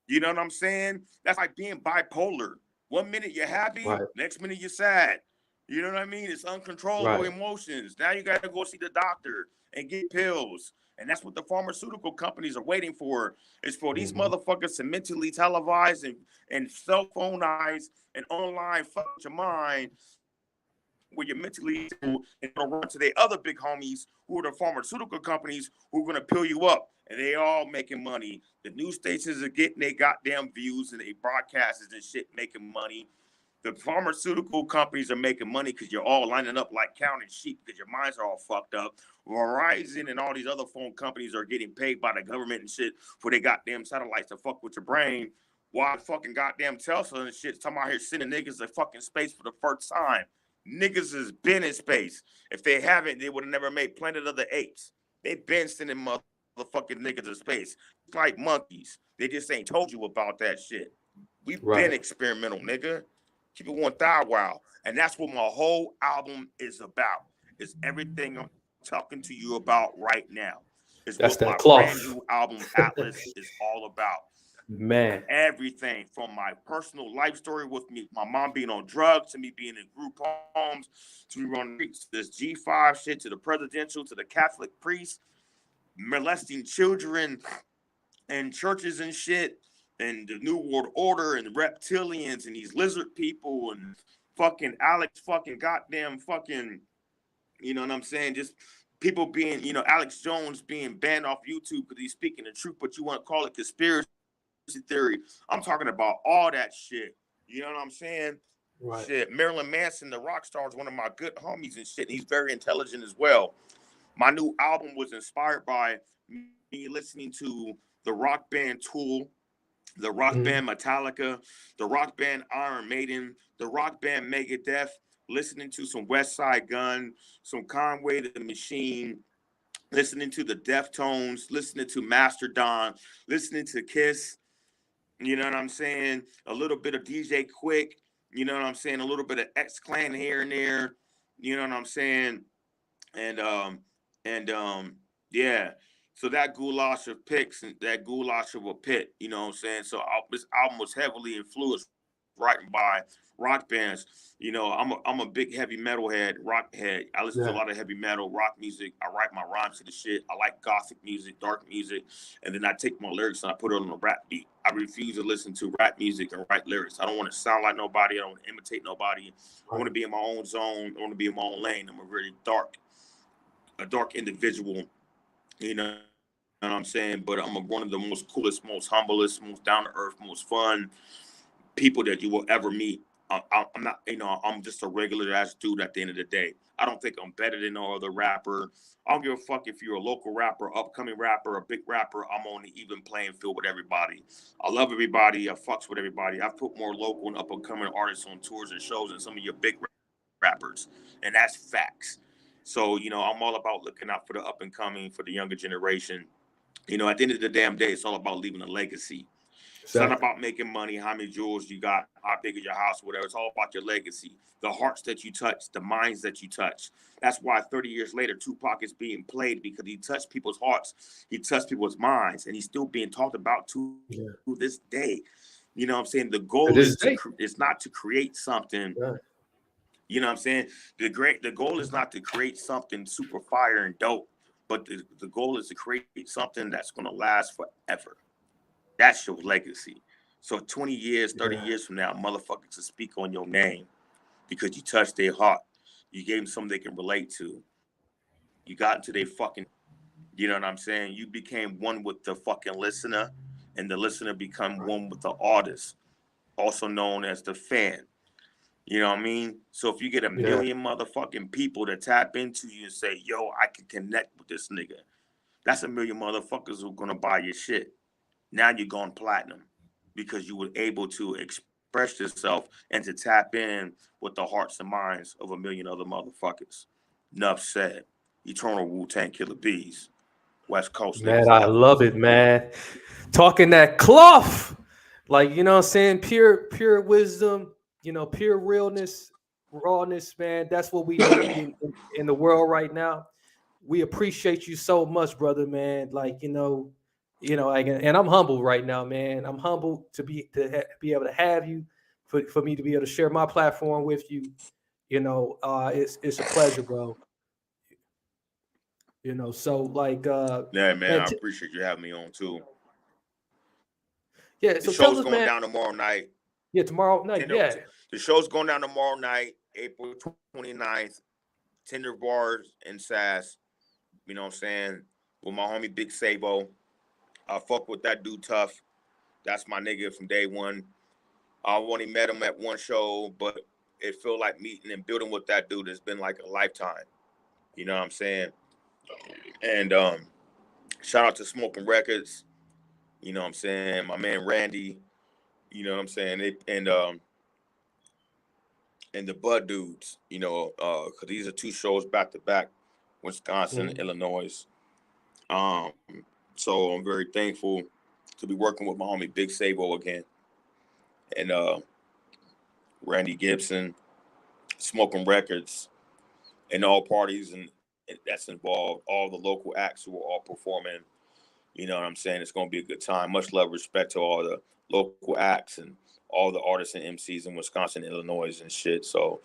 You know what I'm saying? That's like being bipolar. 1 minute you're happy, next minute you're sad. You know what I mean? It's uncontrollable emotions. Now you got to go see the doctor and get pills. And that's what the pharmaceutical companies are waiting for, is for these motherfuckers to mentally televise and cell phoneize and online fuck your mind where you're mentally and run to their other big homies who are the pharmaceutical companies who are going to pill you up. And they all making money. The news stations are getting their goddamn views and they broadcasters and shit making money. The pharmaceutical companies are making money because you're all lining up like counting sheep because your minds are all fucked up. Verizon and all these other phone companies are getting paid by the government and shit for their goddamn satellites to fuck with your brain. While fucking goddamn Tesla and shit talking out here sending niggas to fucking space for the first time. Niggas has been in space. If they haven't, they would have never made Planet of the Apes. They've been sending motherfucking niggas to space. It's like monkeys. They just ain't told you about that shit. We've been experimental, nigga. Keep it 1,000 wow. And that's what my whole album is about. It's everything I'm talking to you about right now. It's
that's
what
that
my brand new album, Atlas, is all about.
Man.
Everything from my personal life story with me, my mom being on drugs, to me being in group homes, to me running this G5 shit, to the presidential, to the Catholic priest, molesting children and churches and shit, and the New World Order and the reptilians and these lizard people and fucking Alex fucking goddamn fucking, you know what I'm saying? Just people being, you know, Alex Jones being banned off YouTube because he's speaking the truth, but you want to call it conspiracy theory. I'm talking about all that shit. You know what I'm saying? Shit. Marilyn Manson, the rock star, is one of my good homies and shit. And he's very intelligent as well. My new album was inspired by me listening to the rock band Tool, the rock band Metallica, the rock band Iron Maiden, the rock band Megadeth, listening to some West Side Gun, some Conway the Machine, listening to the Deftones, listening to Mastodon, listening to Kiss, you know what I'm saying? A little bit of DJ Quick, you know what I'm saying? A little bit of X Clan here and there, you know what I'm saying? And yeah. So that goulash of picks and that goulash of a pit, you know what I'm saying? So this album was heavily influenced writing by rock bands. You know, I'm a big heavy metal head, rock head. I listen to a lot of heavy metal, rock music. I write my rhymes to the shit. I like gothic music, dark music, and then I take my lyrics and I put it on a rap beat. I refuse to listen to rap music and write lyrics. I don't want to sound like nobody. I don't want to imitate nobody. I want to be in my own zone. I want to be in my own lane. I'm a dark individual, you know what I'm saying? But I'm one of the most coolest, most humblest, most down to earth, most fun people that you will ever meet. I'm not, you know, I'm just a regular ass dude at the end of the day. I don't think I'm better than no other rapper. I don't give a fuck if you're a local rapper, upcoming rapper, a big rapper. I'm on the even playing field with everybody. I love everybody. I fucks with everybody. I've put more local and up and coming artists on tours and shows than some of your big rappers. And that's facts. So, you know, I'm all about looking out for the up and coming, for the younger generation. You know, at the end of the damn day, it's all about leaving a legacy. It's not about making money, how many jewels you got, how big is your house, whatever. It's all about your legacy, the hearts that you touch, the minds that you touch. That's why 30 years later, Tupac is being played, because he touched people's hearts. He touched people's minds, and he's still being talked about to this day. You know what I'm saying? The goal is not to create something. You know what I'm saying? The goal is not to create something super fire and dope, but the goal is to create something that's going to last forever. That's your legacy. So 20 years, 30 years from now, motherfuckers will speak on your name because you touched their heart. You gave them something they can relate to. You got into their fucking, you know what I'm saying? You became one with the fucking listener, and the listener become one with the artist, also known as the fan. You know what I mean? So if you get a million motherfucking people to tap into you and say, yo, I can connect with this nigga, that's a million motherfuckers who are gonna buy your shit. Now you're going platinum because you were able to express yourself and to tap in with the hearts and minds of a million other motherfuckers. Enough said. Eternal Wu-Tang Killer Bees. West Coast
Man,
niggas
I
love
love it, man. Talking that cloth, like, you know what I'm saying? Pure wisdom, you know, pure realness, rawness, man. That's what we need in the world right now. We appreciate you so much, brother, man. Like, like, and I'm humble right now, man. I'm humbled to be able to have you, for me to be able to share my platform with you. It's a pleasure, bro. So like,
Yeah, man,
man,
I appreciate you having me on too.
yeah.
The
So tell
show's
us,
going
man.
down tomorrow night.
Yeah, tomorrow night. Yeah.
The show's going down tomorrow night, April 29th. Tender Bars and Sass. You know what I'm saying? With my homie Big Sabo. I fuck with that dude tough. That's my nigga from day one. I only met him at one show, but it felt like meeting and building with that dude has been like a lifetime. You know what I'm saying? And shout out to Smoking Records. You know what I'm saying? My man Randy. You know what I'm saying? And the Bud Dudes. Because these are two shows back to back, Wisconsin, Illinois. Um, so I'm very thankful to be working with my homie Big Sabo again, and Randy Gibson, Smoking Records, and all parties and that's involved, all the local acts who are all performing. You know what I'm saying? It's going to be a good time. Much love, respect to all the local acts and all the artists and MCs in Wisconsin, Illinois, and shit. So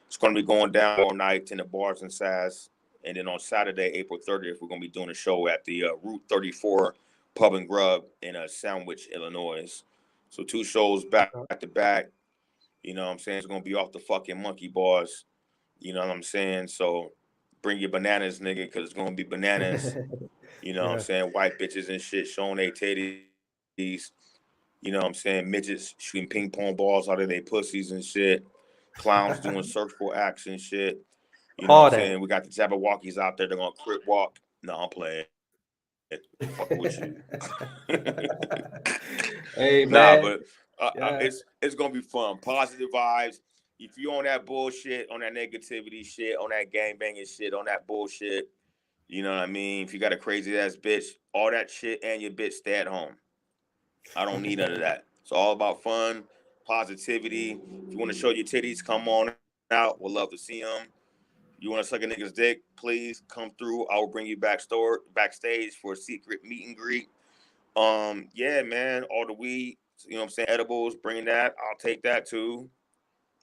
it's going to be going down all night in the bars and Sass. And then on Saturday, April 30th, we're going to be doing a show at the Route 34 Pub and Grub in Sandwich, Illinois. So 2 shows back to back. You know what I'm saying? It's going to be off the fucking monkey bars. You know what I'm saying? So bring your bananas, nigga, because it's going to be bananas. You know what I'm saying? White bitches and shit showing their titties. You know what I'm saying? Midgets shooting ping pong balls out of their pussies and shit. Clowns doing surgical acts and shit. You know what I'm saying? We got the Jabberwockies out there. They're going to crip walk. No, I'm playing. Fucking with you.
Hey, man.
Nah, but it's going to be fun. Positive vibes. If you on that bullshit, on that negativity shit, on that gangbanging shit, on that bullshit, you know what I mean? If you got a crazy ass bitch, all that shit and your bitch stay at home. I don't need none of that. It's all about fun, positivity. If you want to show your titties, come on out. We'll love to see them. You want to suck a nigga's dick, please come through. I will bring you backstage for a secret meet and greet. Yeah, man, all the weed, you know what I'm saying, edibles, bring that. I'll take that too.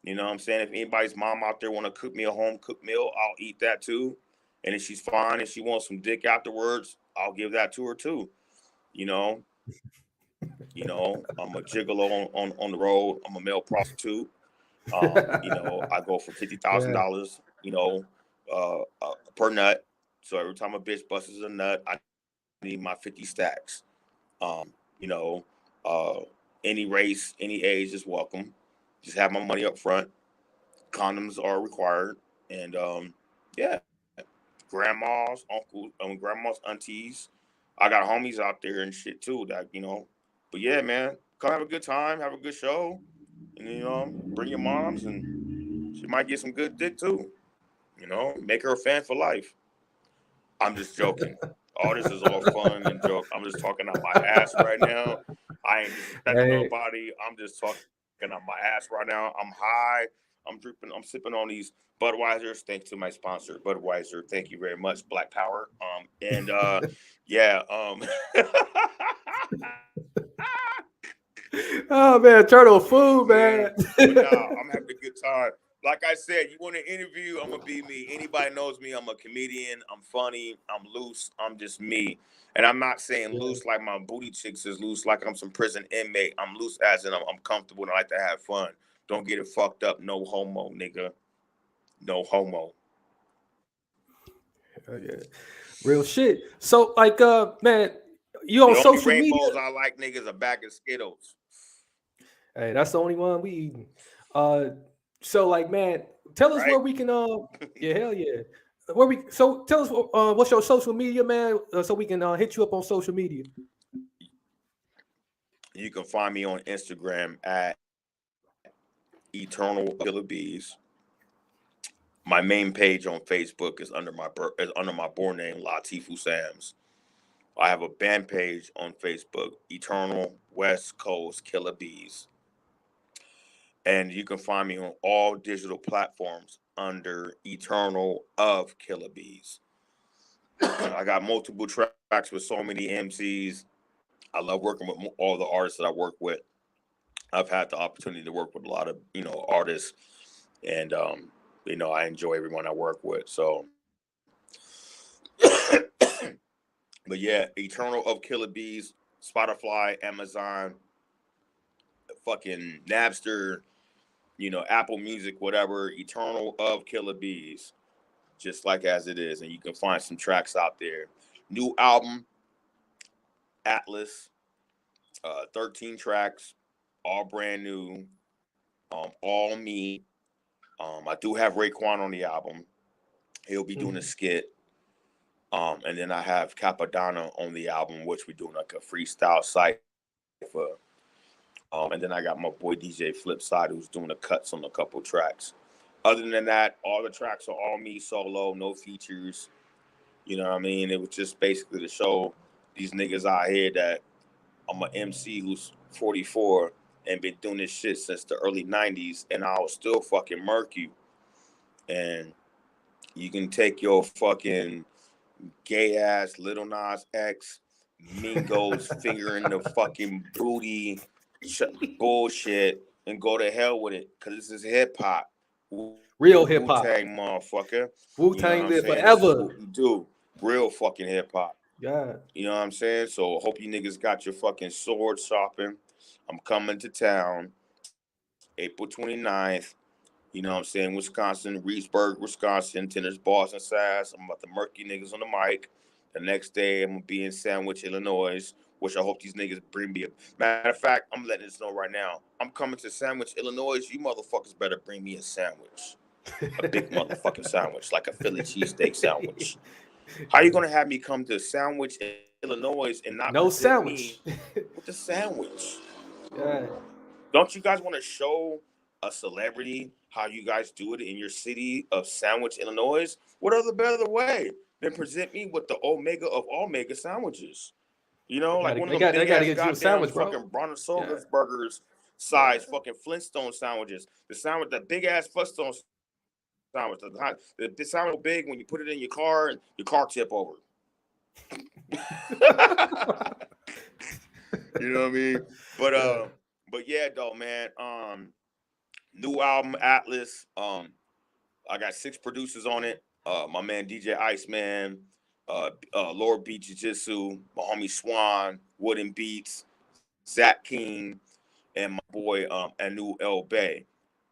You know what I'm saying? If anybody's mom out there want to cook me a home cooked meal, I'll eat that too. And if she's fine and she wants some dick afterwards, I'll give that to her too. You know, I'm a gigolo on the road. I'm a male prostitute. I go for $50,000, per nut. So every time a bitch busts a nut, I need my 50 stacks. You know, any race, any age is welcome. Just have my money up front. Condoms are required. And yeah, grandmas, uncles, grandmas, aunties. I got homies out there and shit too But yeah, man, come have a good time, have a good show. And bring your moms and she might get some good dick too. Make her a fan for life. I'm just joking. All this is all fun and joke. I'm just talking out my ass right now. I ain't disrespecting nobody. I'm just talking out my ass right now. I'm high. I'm dripping. I'm sipping on these Budweisers. Thanks to my sponsor, Budweiser. Thank you very much, Black Power. Yeah.
Oh man, turtle food, man.
But nah, I'm having a good time. Like I said, you want an interview, I'm gonna be me. Anybody knows me, I'm a comedian, I'm funny, I'm loose, I'm just me. And I'm not saying loose like my booty chicks is loose, like I'm some prison inmate. I'm loose as in I'm comfortable and I like to have fun. Don't get it fucked up. No homo, nigga. No homo.
Yeah. Real shit. So like, man, You on
The only
social media?
rainbows I like, niggas, a bag of Skittles.
Hey, that's the only one we eating. So like, man, tell us
Right?
where we can. Yeah, hell yeah. Where we? So tell us what's your social media, man, so we can hit you up on social media.
You can find me on Instagram at Eternal Killer Bees. My main page on Facebook is under my born name, Latifu Sams. I have a band page on Facebook, Eternal West Coast Killer Bees. And you can find me on all digital platforms under Eternal of Killer Bees. I got multiple tracks with so many MCs. I love working with all the artists that I work with. I've had the opportunity to work with a lot of, artists, and I enjoy everyone I work with. So, but yeah, Eternal of Killer Bees, Spotify, Amazon, fucking Napster, Apple Music, whatever. Eternal of Killer Bees, just like as it is, and you can find some tracks out there. New album, Atlas, 13 tracks, all brand new, all me. I do have Raekwon on the album. He'll be doing a skit. And then I have Capadonna on the album, which we're doing like a freestyle cypher. And then I got my boy DJ Flipside, who's doing the cuts on a couple tracks. Other than that, all the tracks are all me solo, no features. You know what I mean? It was just basically to show these niggas out here that I'm an MC who's 44 and been doing this shit since the early 90s, and I'll still fucking murk you. And you can take your fucking gay ass Little Nas X, Mingos fingering the fucking booty bullshit and go to hell with it, because this is hip hop.
Real hip hop.
Wu-Tang motherfucker.
Wu-Tang live
This is
forever.
what we do. Real fucking hip hop.
Yeah.
You know what I'm saying? So hope you niggas got your fucking sword shopping. I'm coming to town April 29th. You know what I'm saying? Wisconsin, Reedsburg, Wisconsin, Tennis, Boston, Sass. I'm about to murk you niggas on the mic. The next day, I'm going to be in Sandwich, Illinois, which I hope these niggas bring me a... Matter of fact, I'm letting this know right now. I'm coming to Sandwich, Illinois. You motherfuckers better bring me a sandwich. A big motherfucking sandwich, like a Philly cheesesteak sandwich. How you going to have me come to Sandwich, Illinois, and not
no
present
sandwich
me with a sandwich?
Yeah.
Don't you guys want to show a celebrity how you guys do it in your city of Sandwich, Illinois? What other better way than present me with the omega of omega sandwiches? Like one of them big ass goddamn fucking Brontosaurus burgers size fucking Flintstone sandwiches. The big ass Flintstone sandwich. The sandwich so big when you put it in your car and your car tip over. You know what I mean? But yeah, though, man. New album, Atlas. I got 6 producers on it. My man DJ Iceman, Lord Beat Jiu-Jitsu, my homie Swan, Wooden Beats, Zach King, and my boy Anu El Bay.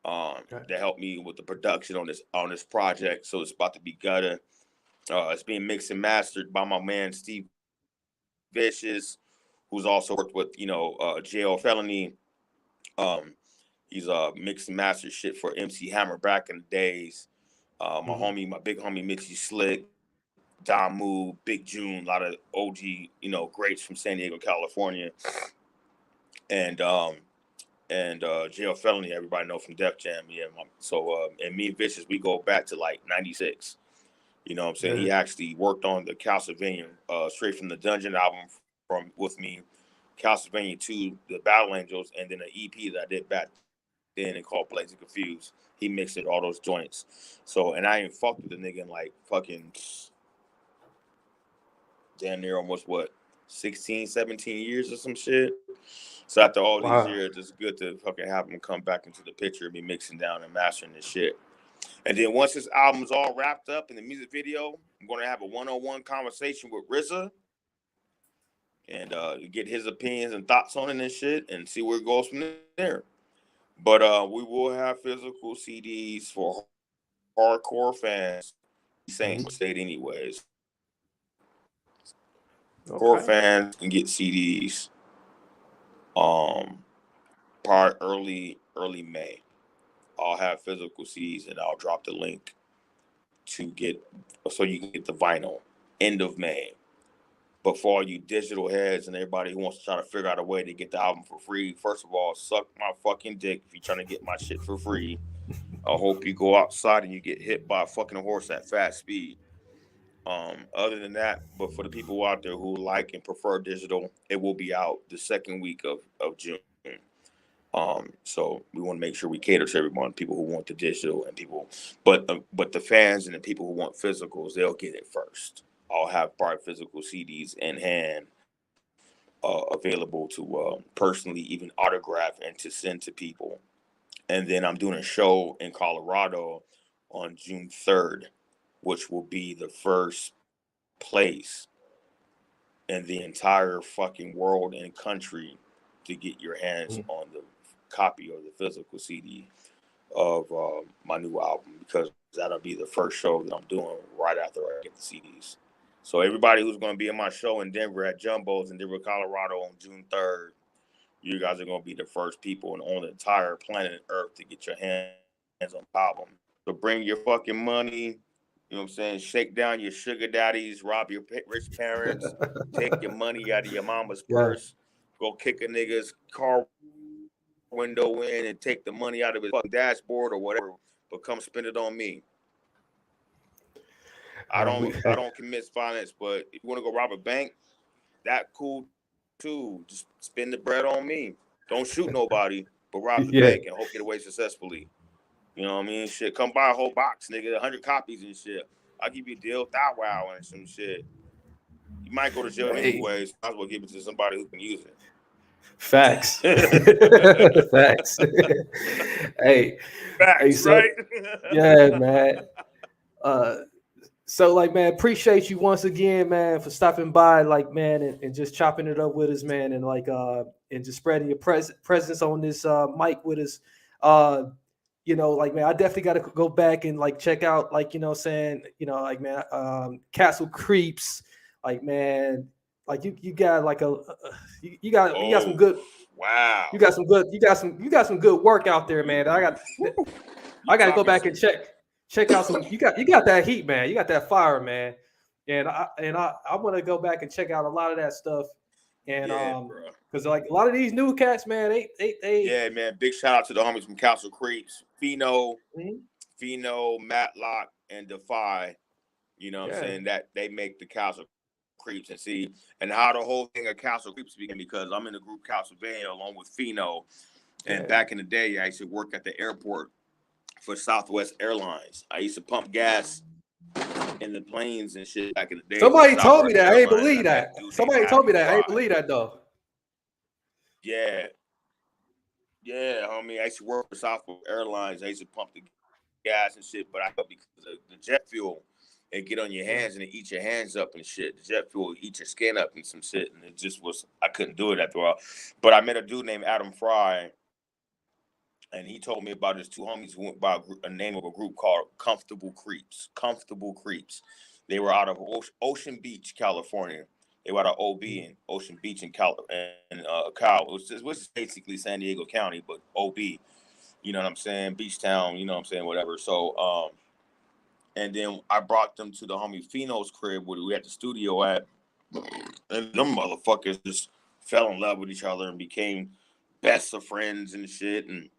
That helped me with the production on this project. So it's about to be gutter. It's being mixed and mastered by my man Steve Vicious, who's also worked with Jail Felony. He's mixed and mastered shit for MC Hammer back in the days. My big homie Mitchie Slick, Damu, Big June, a lot of OG, greats from San Diego, California. And Jail Felony, everybody know from Def Jam. Yeah. And me and Vicious, we go back to like 96. You know what I'm saying? Yeah. He actually worked on the Castlevania Straight from the Dungeon album with me, Castlevania 2, the Battle Angels, and then an EP that I did back then and called Blazing Confused. He mixed it, all those joints. So, and I ain't fucked with the nigga in like fucking damn near almost 16, 17 years or some shit. So after all these years, it's good to fucking have him come back into the picture and be mixing down and mastering this shit. And then once this album's all wrapped up in the music video, I'm going to have a one-on-one conversation with RZA and get his opinions and thoughts on it and shit and see where it goes from there. But we will have physical CDs for hardcore fans. Same state anyways. Core fans can get CDs. Part early May. I'll have physical CDs, and I'll drop the link to get so you can get the vinyl end of May. But for all you digital heads and everybody who wants to try to figure out a way to get the album for free, first of all, suck my fucking dick if you're trying to get my shit for free. I hope you go outside and you get hit by a fucking horse at fast speed. Other than that, but for the people out there who like and prefer digital, it will be out the second week of June. So we want to make sure we cater to everyone, people who want the digital and people, but the fans and the people who want physicals, they'll get it first. I'll have part physical CDs in hand, available to personally even autograph and to send to people. And then I'm doing a show in Colorado on June 3rd, which will be the first place in the entire fucking world and country to get your hands on the copy of the physical CD of my new album, because that'll be the first show that I'm doing right after I get the CDs. So everybody who's going to be in my show in Denver at Jumbo's in Denver, Colorado on June 3rd, you guys are going to be the first people on the entire planet Earth to get your hands on the album. So bring your fucking money, you know what I'm saying? Shake down your sugar daddies, rob your rich parents, take your money out of your mama's purse, go kick a nigga's car window in and take the money out of his fucking dashboard or whatever, but come spend it on me. I don't commit violence, but if you want to go rob a bank, that cool too. Just spend the bread on me. Don't shoot nobody, but rob the bank and hope you get away successfully. You know what I mean? Shit, come buy a whole box, nigga, 100 copies and shit. I'll give you a deal, wow and some shit. You might go to jail anyways. Might as well give it to somebody who can use it.
Facts. Facts. Facts, so, right? Yeah, man. So, like, man, appreciate you once again, man, for stopping by, like, man, and just chopping it up with us, man, and like, and just spreading your presence on this mic with us. You know, like, man, I definitely got to go back and like check out, like, you know, saying, you know, like, man, Castle Creeps, like, man, like you got like you got some good.
Wow.
You got some good work out there, man. I got to go back and check out some. You got that heat, man. You got that fire, man. And I want to go back and check out a lot of that stuff. And because like a lot of these new cats, man, they
yeah, man. Big shout out to the homies from Castle Creeps, Fino, Matlock, and Defy. You know what I'm saying? That they make the Castle Creeps and see, and how the whole thing of Castle Creeps began, because I'm in the group Castlevania along with Fino, and back in the day I used to work at the airport for Southwest Airlines. I used to pump gas in the planes and shit back in the day.
Somebody told me that. I ain't believe that. Somebody told me that. I ain't believe that though.
Yeah, homie. I used to work for Southwest Airlines. I used to pump the gas and shit, but I because of the jet fuel, it get on your hands and it eat your hands up and shit. The jet fuel eat your skin up and some shit, and it just was, I couldn't do it after a while. But I met a dude named Adam Fri, and he told me about his two homies who went by a name of a group called Comfortable Creeps. Comfortable Creeps. They were out of Ocean Beach, California. They were out of OB in Ocean Beach and Cal, which is basically San Diego County, but OB. You know what I'm saying? Beach Town. You know what I'm saying? Whatever. So, and then I brought them to the homie Fino's crib where we had the studio at, and them motherfuckers just fell in love with each other and became best of friends and shit, and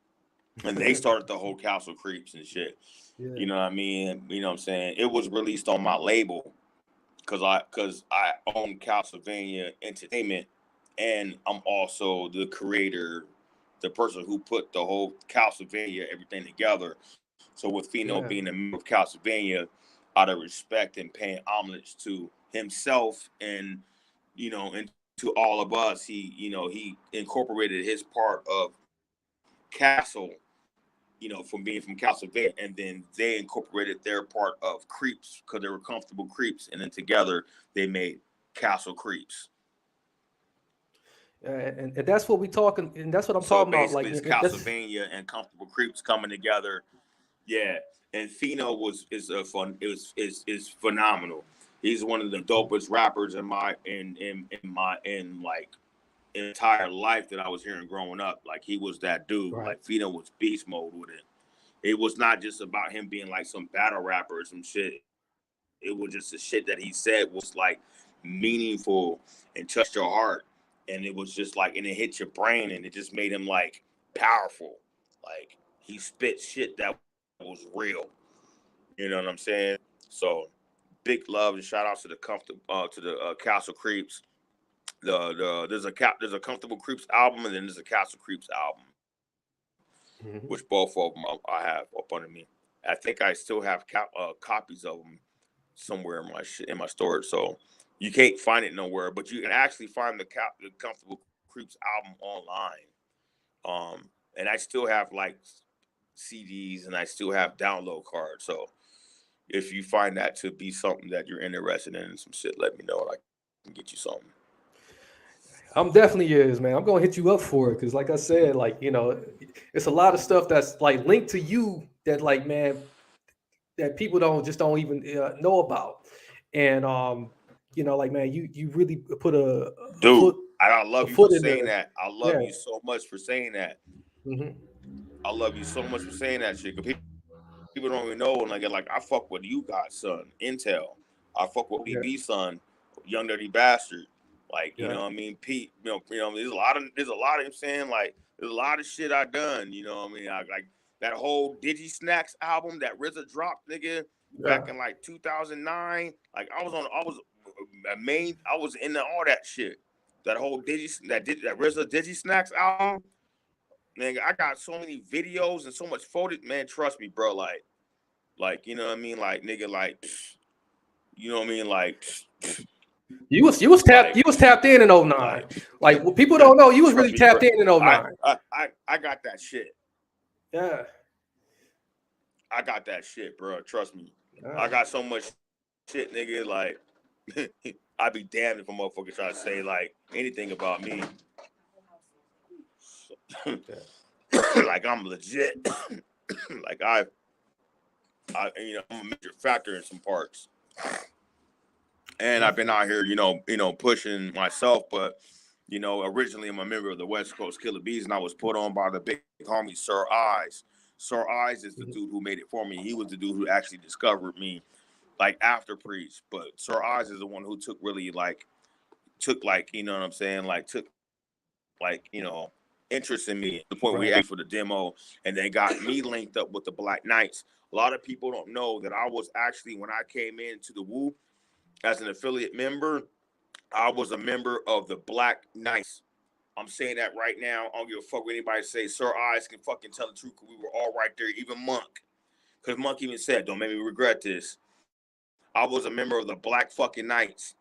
they started the whole Castle Creeps and shit. Yeah. You know what I mean? You know what I'm saying? It was released on my label because I own Castlevania Entertainment, and I'm also the creator, the person who put the whole Castlevania everything together. So with Fino being a member of Castlevania, out of respect and paying homage to himself and, you know, and to all of us, he incorporated his part of Castle, you know, from being from Castlevania, and then they incorporated their part of Creeps because they were Comfortable Creeps, and then together they made Castle Creeps.
And that's what we talking, and that's what I'm talking about. Like
it's Castlevania and Comfortable Creeps coming together. Yeah, and Fino is phenomenal. He's one of the dopest rappers in my entire life that I was hearing growing up. Like, he was that dude.
Right.
Like, Fino was beast mode with it. It was not just about him being like some battle rapper or some shit. It was just the shit that he said was like meaningful and touched your heart. And it was just like, and it hit your brain, and it just made him like powerful. Like, he spit shit that was real. You know what I'm saying? So big love and shout outs to the Castle Creeps. There's a Comfortable Creeps album, and then there's a Castle Creeps album, which both of them I have up under me. I think I still have copies of them somewhere in my storage. So you can't find it nowhere, but you can actually find the Comfortable Creeps album online. And I still have like CDs, and I still have download cards. So if you find that to be something that you're interested in and some shit, let me know, and I can get you something.
I'm definitely is, man. I'm gonna hit you up for it because, like I said, like, you know, it's a lot of stuff that's like linked to you that, like, man, that people don't even know about. And you know, like, man, you really put a
Dude,
foot,
I love you for saying that. I love you so much for saying that. I love you so much for saying that shit. People don't even know, and like I fuck with you guys, son. Intel. I fuck with BB, son. Young Dirty Bastard. Like, you know what I mean? Pete, you know, there's a lot of I'm saying, like, there's a lot of shit I done, you know what I mean? Like that whole Digi Snacks album that RZA dropped, nigga, back in like 2009. Like, I was into all that shit. That whole that RZA Digi Snacks album, nigga, I got so many videos and so much footage, man. Trust me, bro. Like, you know what I mean? Like, nigga, like, you know what I mean? Like,
you was tapped in 09. Like, what people don't know, you was really tapped in 09.
I got that shit.
Yeah.
I got that shit, bro. Trust me. I got so much shit, nigga. Like, I'd be damned if a motherfucker try to say like anything about me. Like, I'm legit. Like, I you know, I'm a major factor in some parts. And I've been out here, you know, pushing myself, but, you know, originally I'm a member of the West Coast Killer Bees, and I was put on by the big homie Sir Eyes. Sir Eyes is the dude who made it for me. He was the dude who actually discovered me, like, after Preach. But Sir Eyes is the one who took, you know what I'm saying, like, you know, interest in me, to the point where we asked for the demo, and they got me linked up with the Black Knights. A lot of people don't know that I was actually, when I came into the Wu as an affiliate member, I was a member of the Black Knights. I'm saying that right now. I don't give a fuck what anybody say. Sir Eyes can fucking tell the truth, because we were all right there, even Monk. Because Monk even said, don't make me regret this. I was a member of the Black fucking Knights.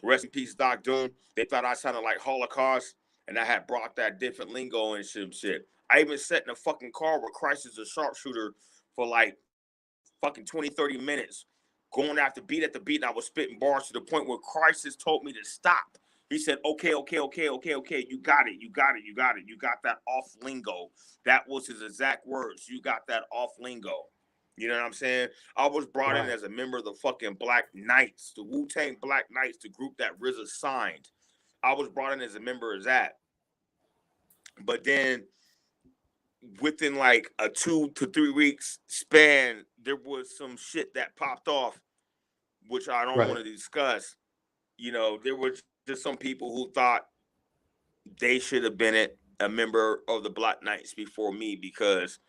Rest in peace, Doc Doom. They thought I sounded like Holocaust, and I had brought that different lingo and shit. I even sat in a fucking car with Christ as a sharpshooter for like fucking 20, 30 minutes, going after beat at the beat, and I was spitting bars to the point where Crisis told me to stop. He said, okay, you got it. You got that off lingo. That was his exact words. You got that off lingo. You know what I'm saying? I was brought in as a member of the fucking Black Knights, the Wu-Tang Black Knights, the group that RZA signed. I was brought in as a member of that. But then within like a 2 to 3 weeks span, there was some shit that popped off, which I don't want to discuss. You know, there were just some people who thought they should have been a member of the Black Knights before me, because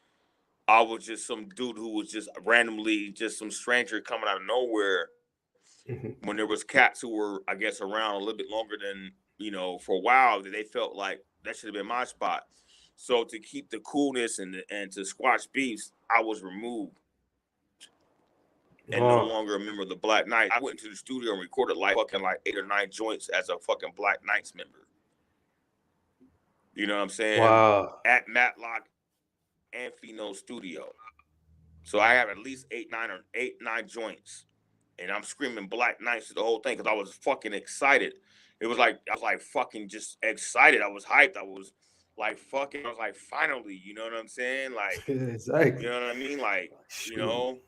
I was just some dude who was just randomly just some stranger coming out of nowhere. When there was cats who were, I guess, around a little bit longer than, you know, for a while, that they felt like that should have been my spot. So to keep the coolness and to squash beefs, I was removed and no longer a member of the Black Knights. I went into the studio and recorded like 8 or 9 joints as a fucking Black Knights member. You know what I'm saying?
Wow.
At Matlock and Fino Studio. So I have at least 8, 9 joints. And I'm screaming Black Knights to the whole thing, because I was fucking excited. It was like, I was like fucking just excited. I was hyped. I was like fucking, I was like, finally, you know what I'm saying? Like,
exactly.
You know what I mean? Like, you know,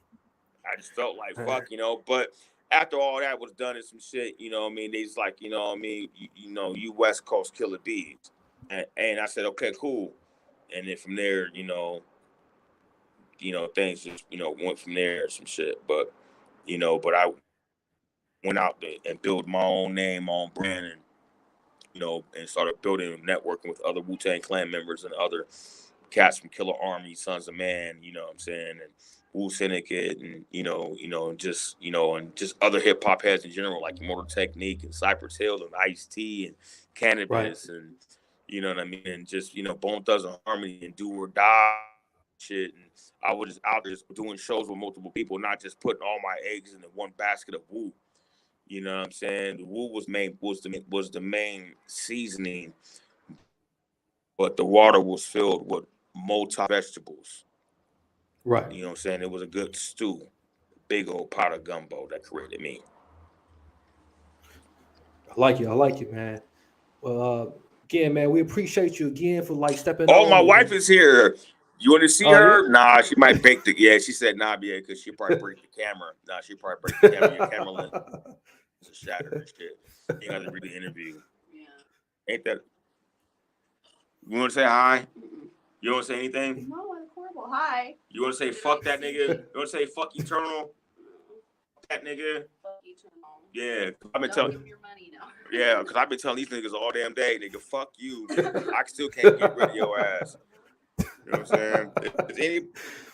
I just felt like fuck, you know. But after all that was done and some shit, you know what I mean, they just like, you know what I mean, you West Coast Killer Bees. And I said, okay, cool. And then from there, things just, went from there or some shit. But, but I went out there and built my own name, my own brand, and, and started building and networking with other Wu-Tang Clan members and other cats from Killer Army, Sons of Man, you know what I'm saying, and Wu Syndicate, and and just other hip hop heads in general, like Immortal Technique and Cypress Hill and Ice-T and Cannabis, and you know what I mean, and just Bone Thugs and Harmony and Do or Die shit. And I was just out there just doing shows with multiple people, not just putting all my eggs in the one basket of Wu. You know what I'm saying? The Wu was the main seasoning, but the water was filled with multi vegetables.
Right.
You know what I'm saying? It was a good stew, big old pot of gumbo that created me.
I like you, man. Well, again, man, we appreciate you again for like stepping on.
Oh, my wife is here. You want to see her? Yeah? Nah, she might break the. Yeah, she said nah, yeah, because she probably break the camera. Nah, she probably break the camera. Your camera lens is shattered and shit. You got to read the interview. Yeah. Ain't that? You want to say hi? You want to say anything?
No, I'm horrible. Hi.
You want to say fuck that nigga? You want to say fuck Eternal? That nigga?
Fuck Eternal.
Yeah, I've been telling.
Your money now.
Yeah, because I've been telling these niggas all damn day, nigga, fuck you. I still can't get rid of your ass. You know what I'm saying?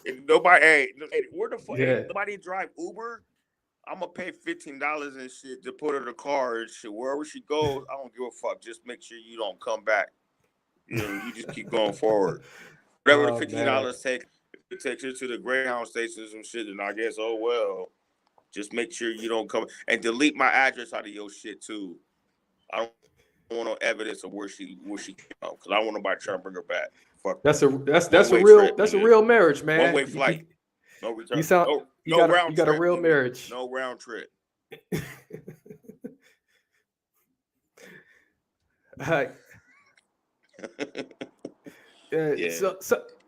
If nobody, where the fuck? Yeah. Nobody drive Uber? I'm gonna pay $15 and shit to put her in the car and shit. Wherever she goes, I don't give a fuck. Just make sure you don't come back. You just keep going forward. Whatever the $15 take, if it takes you to the Greyhound station or some shit, then I guess, oh well. Just make sure you don't come and delete my address out of your shit too. I don't want no evidence of where she came out, because I don't want nobody trying to bring her back. Fuck.
That's a real marriage, man.
One way flight. No return.
You got a real marriage.
No round trip.
Right. Yeah.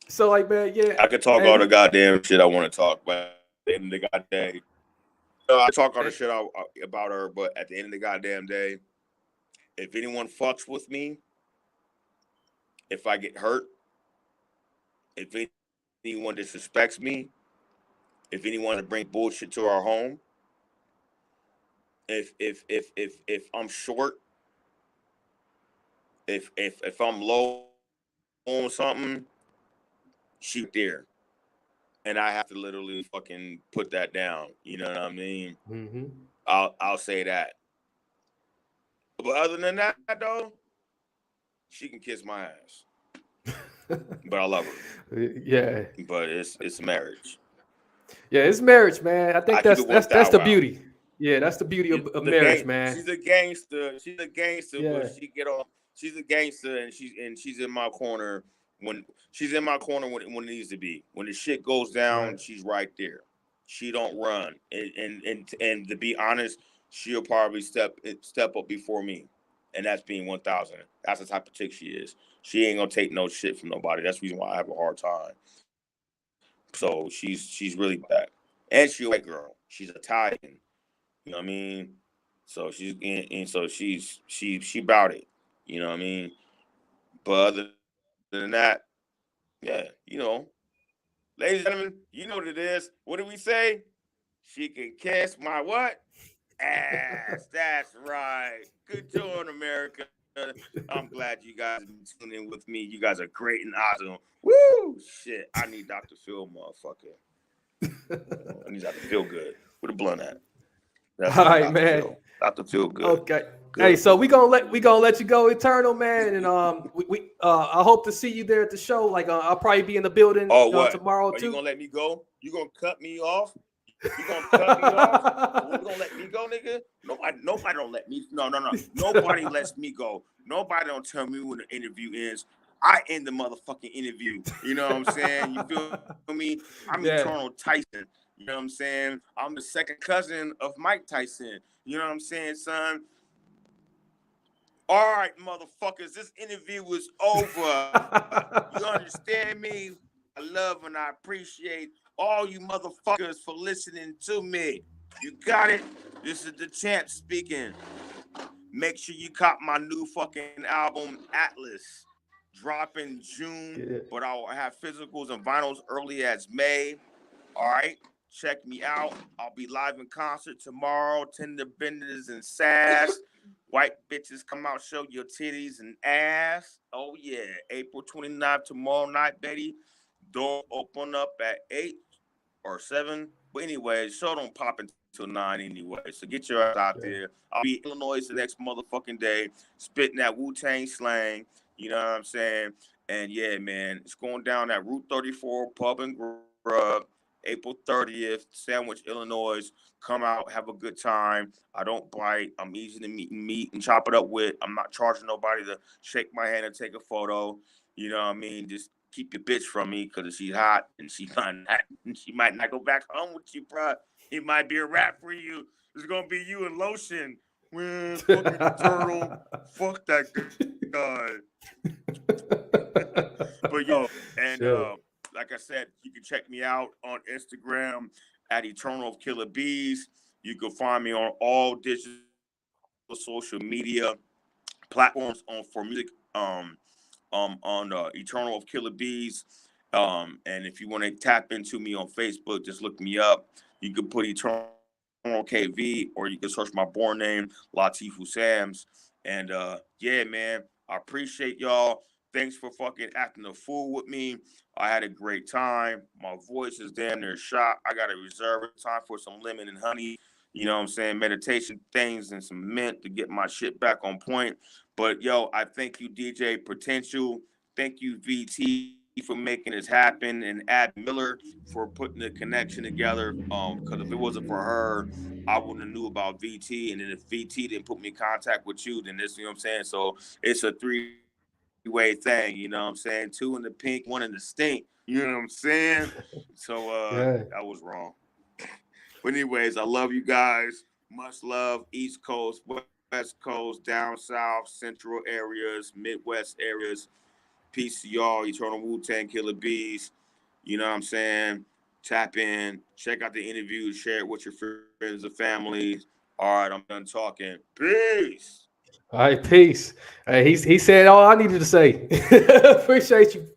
So like, man, yeah.
I could talk all the goddamn shit I want to talk, but at the end of the goddamn day, I talk all the shit about her, but at the end of the goddamn day, if anyone fucks with me, if I get hurt, if anyone disrespects me, if anyone brings bullshit to our home, if I'm short, if I'm low on something, she there, and I have to literally fucking put that down. You know what I mean?
Mm-hmm.
I'll say that. But other than that, though, she can kiss my ass. But I love her.
Yeah.
But it's marriage.
Yeah, it's marriage, man. I think that's the beauty. Yeah, that's the beauty of marriage, man.
She's a gangster.
Yeah.
But she's a gangster, and she's in my corner when it needs to be. When the shit goes down, right. She's right there. She don't run. And to be honest, she'll probably step up before me. And that's being 1,000. That's the type of chick she is. She ain't gonna take no shit from nobody. That's the reason why I have a hard time. So she's really that. And she's a white girl. She's Italian. You know what I mean? So she bout it. You know what I mean? But other than that, yeah, ladies and gentlemen, you know what it is. What do we say? She can kiss my what? Ass. That's right. Good job, America. I'm glad you guys been tuning in with me. You guys are great and awesome. Woo! Shit. I need Dr. Phil, motherfucker. I need Dr. Phil good. Where the blunt at?
All right, man.
Dr. Phil good.
Okay. Good. Hey, so we gonna let you go, Eternal, man, and I hope to see you there at the show. Like I'll probably be in the building tomorrow too.
You gonna let me go? You gonna cut me off? You gonna cut me off? You gonna let me go, nigga? Nobody don't let me. No. Nobody lets me go. Nobody don't tell me when the interview ends. I end the motherfucking interview. You know what I'm saying? You feel me? I'm Eternal Tyson. You know what I'm saying? I'm the second cousin of Mike Tyson. You know what I'm saying, son? All right, motherfuckers, this interview is over. You understand me? I love and I appreciate all you motherfuckers for listening to me. You got it? This is the champ speaking. Make sure you cop my new fucking album, Atlas. Dropping June, but I'll have physicals and vinyls early as May. All right, check me out. I'll be live in concert tomorrow. Tender benders and sass. White bitches come out, show your titties and ass. Oh yeah, April 29th tomorrow night, Betty. Door open up at 8 or 7. But anyway, show don't pop until 9 anyway. So get your ass out there. I'll be in Illinois the next motherfucking day, spitting that Wu-Tang slang. You know what I'm saying? And yeah, man, it's going down at Route 34 Pub and Grub, April 30th, Sandwich, Illinois. Come out, have a good time. I don't bite. I'm easy to meet and chop it up with. I'm not charging nobody to shake my hand and take a photo. You know what I mean? Just keep your bitch from me because she's hot and she might not go back home with you, bro. It might be a wrap for you. It's gonna be you and lotion. Man, fucking turtle. Fuck that guy. But yo, and like I said, you can check me out on Instagram at Eternal of Killer Bees. You can find me on all digital social media platforms for music. On Eternal of Killer Bees. And if you want to tap into me on Facebook, just look me up. You can put Eternal KV, or you can search my born name, Latifu Sams. And yeah, man, I appreciate y'all. Thanks for fucking acting a fool with me. I had a great time. My voice is damn near shot. I got to reserve time for some lemon and honey. You know what I'm saying? Meditation things and some mint to get my shit back on point. But yo, I thank you, DJ Potential. Thank you, VT, for making this happen, and Ab Miller for putting the connection together. Because if it wasn't for her, I wouldn't have knew about VT. And then if VT didn't put me in contact with you, then this, you know what I'm saying? So it's a three-way thing, you know what I'm saying? 2 in the pink, 1 in the stink. You know what I'm saying? So that was wrong. But anyways, I love you guys. Much love. East Coast, West Coast, down south, central areas, Midwest areas. Peace to y'all. Eternal Wu-Tang Killer Bees. You know what I'm saying? Tap in. Check out the interview. Share it with your friends and family. All right, I'm done talking. Peace.
All right, peace. He said all I needed to say. Appreciate you.